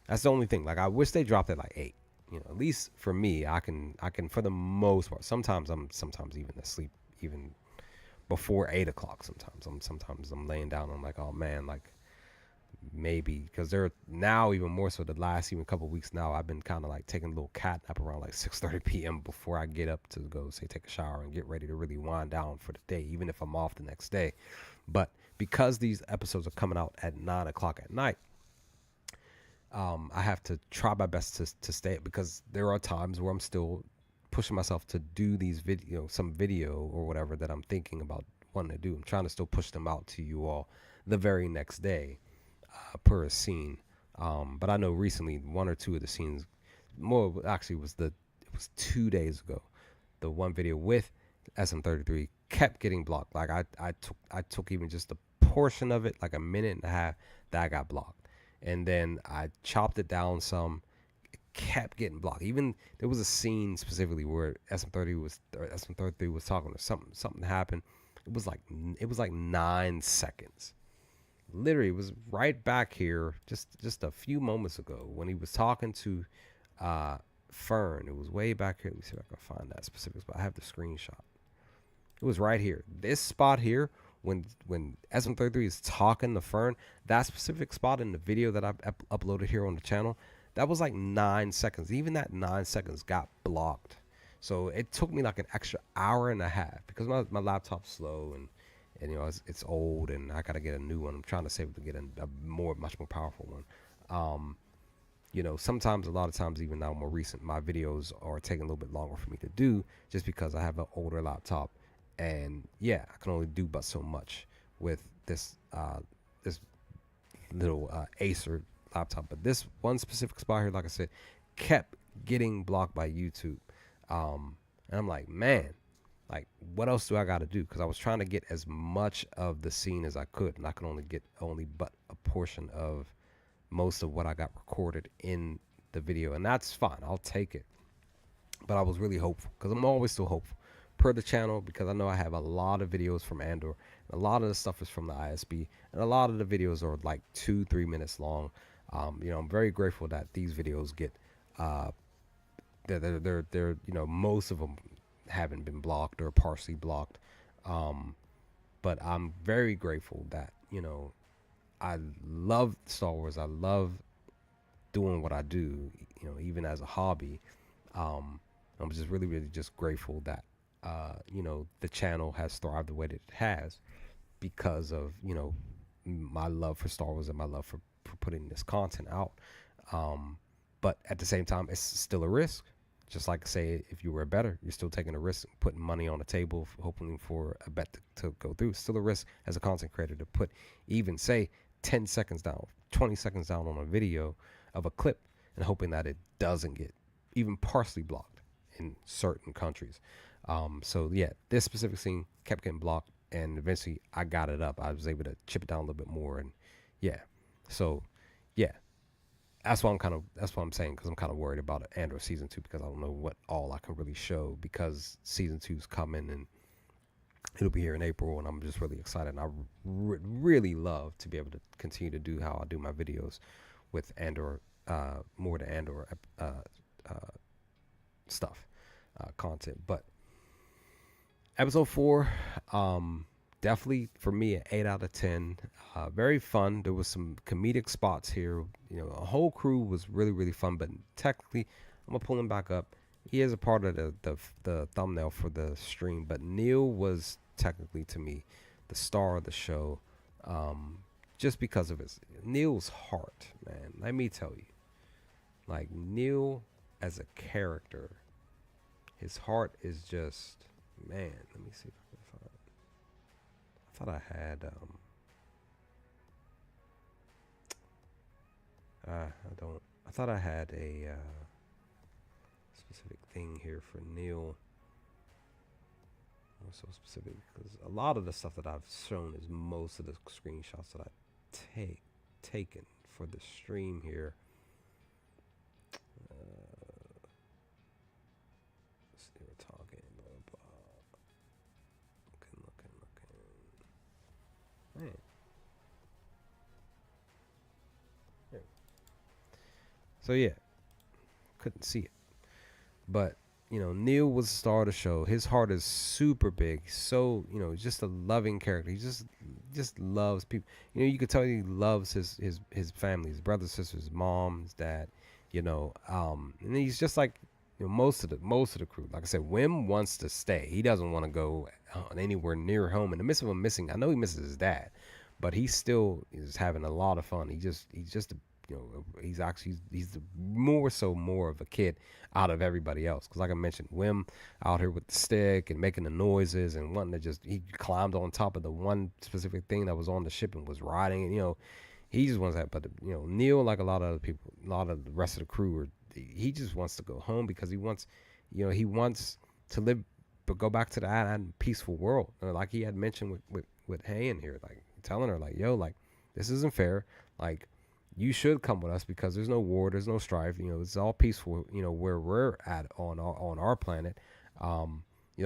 S1: That's the only thing. Like, I wish they dropped at like 8. You know, at least for me, I can for the most part. Sometimes even asleep even before 8 o'clock. Sometimes I'm laying down. I'm like, oh man, like maybe because they're now even more so the last even couple of weeks now. I've been kind of like taking a little cat nap around like 6:30 p.m. before I get up to go say take a shower and get ready to really wind down for the day, even if I'm off the next day. But because these episodes are coming out at 9 o'clock at night, I have to try my best to stay because there are times where I'm still pushing myself to do these some video or whatever that I'm thinking about wanting to do. I'm trying to still push them out to you all the very next day per a scene. But I know recently one or two of the scenes, more actually it was 2 days ago. The one video with SM33 kept getting blocked. Like I took even just a portion of it, like a minute and a half, that got blocked. And then I chopped it down some. It kept getting blocked. Even there was a scene specifically where SM33 was talking or something happened. It was like 9 seconds. Literally, it was right back here just a few moments ago when he was talking to Fern. It was way back here. Let me see if I can find that specific spot. I have the screenshot. It was right here. This spot here, when SM33 is talking to Fern, that specific spot in the video that I've uploaded here on the channel, that was like 9 seconds. Even that 9 seconds got blocked. So it took me like an extra hour and a half because my laptop's slow and you know it's old and I gotta get a new one. I'm trying to save to get a much more powerful one. You know, a lot of times, even now more recent, my videos are taking a little bit longer for me to do just because I have an older laptop. And yeah, I can only do but so much with this little Acer laptop. But this one specific spot here, like I said, kept getting blocked by YouTube. And I'm like, man, like what else do I got to do? Because I was trying to get as much of the scene as I could, and I could only get but a portion of most of what I got recorded in the video, and that's fine. I'll take it. But I was really hopeful because I'm always still hopeful per the channel, because I know I have a lot of videos from Andor, and a lot of the stuff is from the ISB, and a lot of the videos are like 2-3 minutes long. You know, I'm very grateful that these videos get they're you know, most of them haven't been blocked or partially blocked, but I'm very grateful that, you know, I love Star Wars. I love doing what I do, you know, even as a hobby. I'm just really just grateful that you know, the channel has thrived the way that it has because of, you know, my love for Star Wars and my love for putting this content out. But at the same time, it's still a risk. Just like, say, if you were a better, you're still taking a risk, putting money on the table, hoping for a bet to go through. It's still a risk as a content creator to put even, say, 10 seconds down, 20 seconds down on a video of a clip and hoping that it doesn't get even partially blocked in certain countries. So yeah, this specific scene kept getting blocked, and eventually I got it up. I was able to chip it down a little bit more, and yeah. So yeah, that's what I'm saying, because I'm kind of worried about Andor season 2, because I don't know what all I can really show, because season 2 is coming and it'll be here in April, and I'm just really excited. And I really love to be able to continue to do how I do my videos with Andor, more to Andor stuff, content. But episode 4, definitely for me an 8 out of 10. Very fun. There was some comedic spots here. You know, the whole crew was really fun. But technically, I'm gonna pull him back up. He is a part of the thumbnail for the stream. But Neil was technically, to me, the star of the show, just because of Neil's heart, man. Let me tell you, like, Neil as a character, his heart is just, man. Let me see if I can find it. I thought I had I don't. I thought I had a specific thing here for Neil. So specific, because a lot of the stuff that I've shown is most of the screenshots that I taken for the stream here. So yeah, couldn't see it. But Neil was the star of the show. His heart is super big. So just a loving character. He just loves people. You could tell he loves his family, his brothers, sisters, mom, his dad. And he's just like most of the crew. Like I said, Wim wants to stay. He doesn't want to go anywhere near home. In the midst of him missing, I know he misses his dad, but he still is having a lot of fun. He's just he's more of a kid out of everybody else. Because like I mentioned, Wim out here with the stick and making the noises and wanting to he climbed on top of the one specific thing that was on the ship and was riding. And he just wants that. But Neil, like a lot of other people, a lot of the rest of the crew, he just wants to go home because he wants to live, but go back to that peaceful world. Like he had mentioned with Hay in here, like telling her like, yo, like this isn't fair. Like you should come with us because there's no war, there's no strife. It's all peaceful. Where we're at on our planet.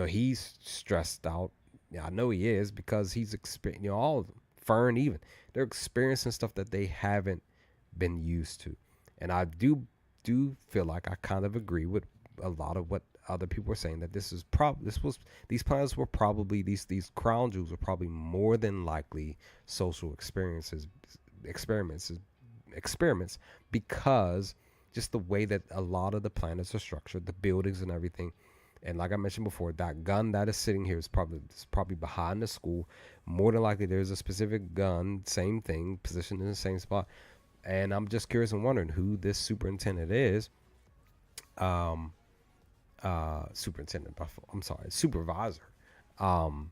S1: He's stressed out. Yeah, I know he is because he's experienced. All of them, Fern even, they're experiencing stuff that they haven't been used to, and I do feel like I kind of agree with a lot of what other people were saying that these planets were probably these crown jewels were probably more than likely social experiments because just the way that a lot of the planets are structured, the buildings and everything. And like I mentioned before, that gun that is sitting here is probably behind the school. More than likely, there's a specific gun, same thing, positioned in the same spot. And I'm just curious and wondering who this superintendent is. Um, superintendent. I'm sorry, supervisor. Um,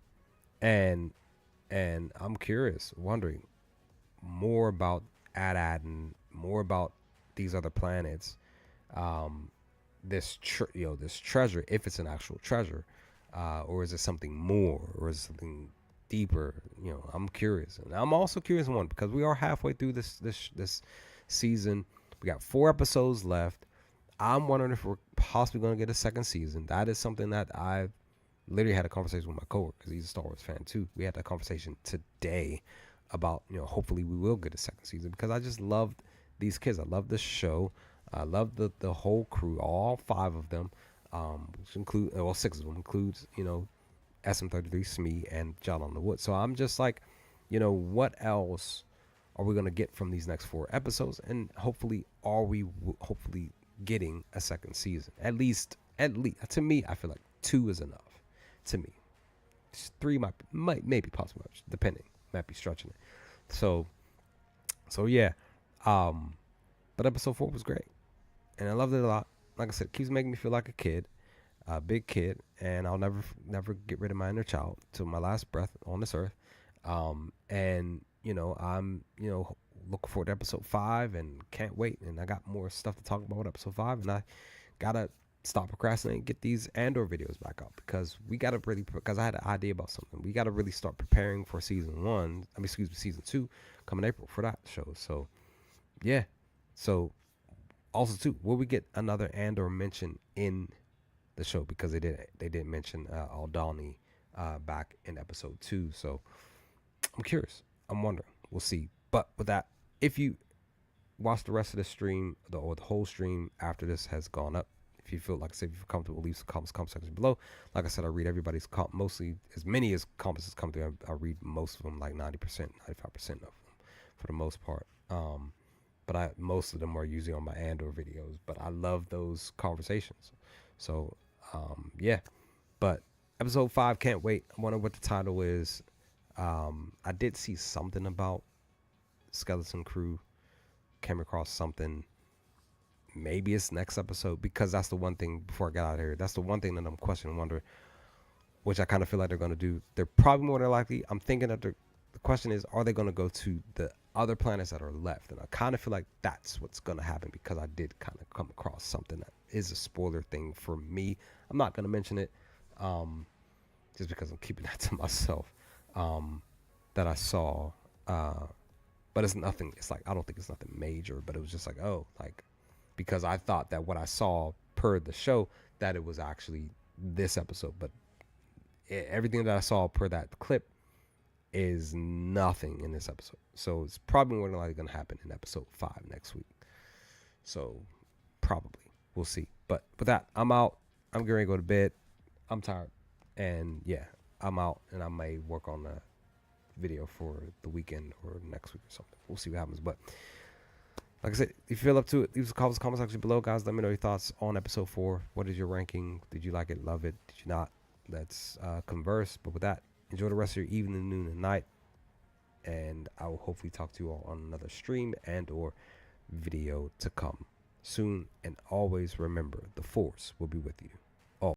S1: and I'm curious, wondering more about Attin, more about these other planets, this treasure, if it's an actual treasure, or is it something more, or is it something deeper? I'm curious, and I'm also curious one because we are halfway through this season. We got 4 episodes left. I'm wondering if we're possibly going to get a second season. That is something that I've literally had a conversation with my coworker because he's a Star Wars fan too. We had that conversation today about hopefully we will get a second season because I just loved these kids. I love the show. I love the whole crew, all 5 of them, which include 6 of them includes SM33 Smee and John on the Wood. So I'm just like, what else are we gonna get from these next 4 episodes? And hopefully, are we hopefully getting a second season? At least to me, I feel like 2 is enough. To me, 3 might maybe possible, depending. Might be stretching it. So yeah. But episode 4 was great, and I loved it a lot. Like I said, it keeps making me feel like a kid, a big kid, and I'll never get rid of my inner child till my last breath on this earth. And I'm looking forward to episode 5 and can't wait. And I got more stuff to talk about with episode 5, and I gotta stop procrastinating and get these Andor videos back up because we gotta really, because I had an idea about something. We gotta really start preparing for season 2 coming April for that show. So yeah. So also too, will we get another Andor mention in the show because they did mention Aldani back in episode 2. So I'm curious. I'm wondering. We'll see. But with that, if you watch the rest of the stream or the whole stream after this has gone up, if you feel like I said, if you're comfortable, leave some comments section below. Like I said, I read everybody's mostly as many as comments as come through. I read most of them, like 90%, 95% of them, for the most part. But most of them are usually on my Andor videos. But I love those conversations. So yeah. But episode 5, can't wait. I wonder what the title is. I did see something about Skeleton Crew. Came across something. Maybe it's next episode, because that's the one thing before I got out of here. That's the one thing that I'm questioning, wondering, which I kind of feel like they're going to do. They're probably more than likely. I'm thinking that the question is, are they going to go to the other planets that are left? And I kind of feel like that's what's going to happen, because I did kind of come across something that is a spoiler thing for me. I'm not going to mention it, just because I'm keeping that to myself, that I saw. But it's nothing. It's like, I don't think it's nothing major, but it was just like, oh, like, because I thought that what I saw per the show, that it was actually this episode. But everything that I saw per that clip is nothing in this episode. So it's probably more than likely going to happen in episode 5 next week. So Probably. We'll see. But with that, I'm out. I'm getting ready to go to bed. I'm tired. And yeah, I'm out, and I may work on a video for the weekend or next week or something. We'll see what happens. But like I said, if you feel up to it, leave some comment section below, guys. Let me know your thoughts on episode 4. What is your ranking? Did you like it? Love it? Did you not? Let's converse. But with that, enjoy the rest of your evening, noon, and night. And I will hopefully talk to you all on another stream and or video to come soon. And always remember, the force will be with you.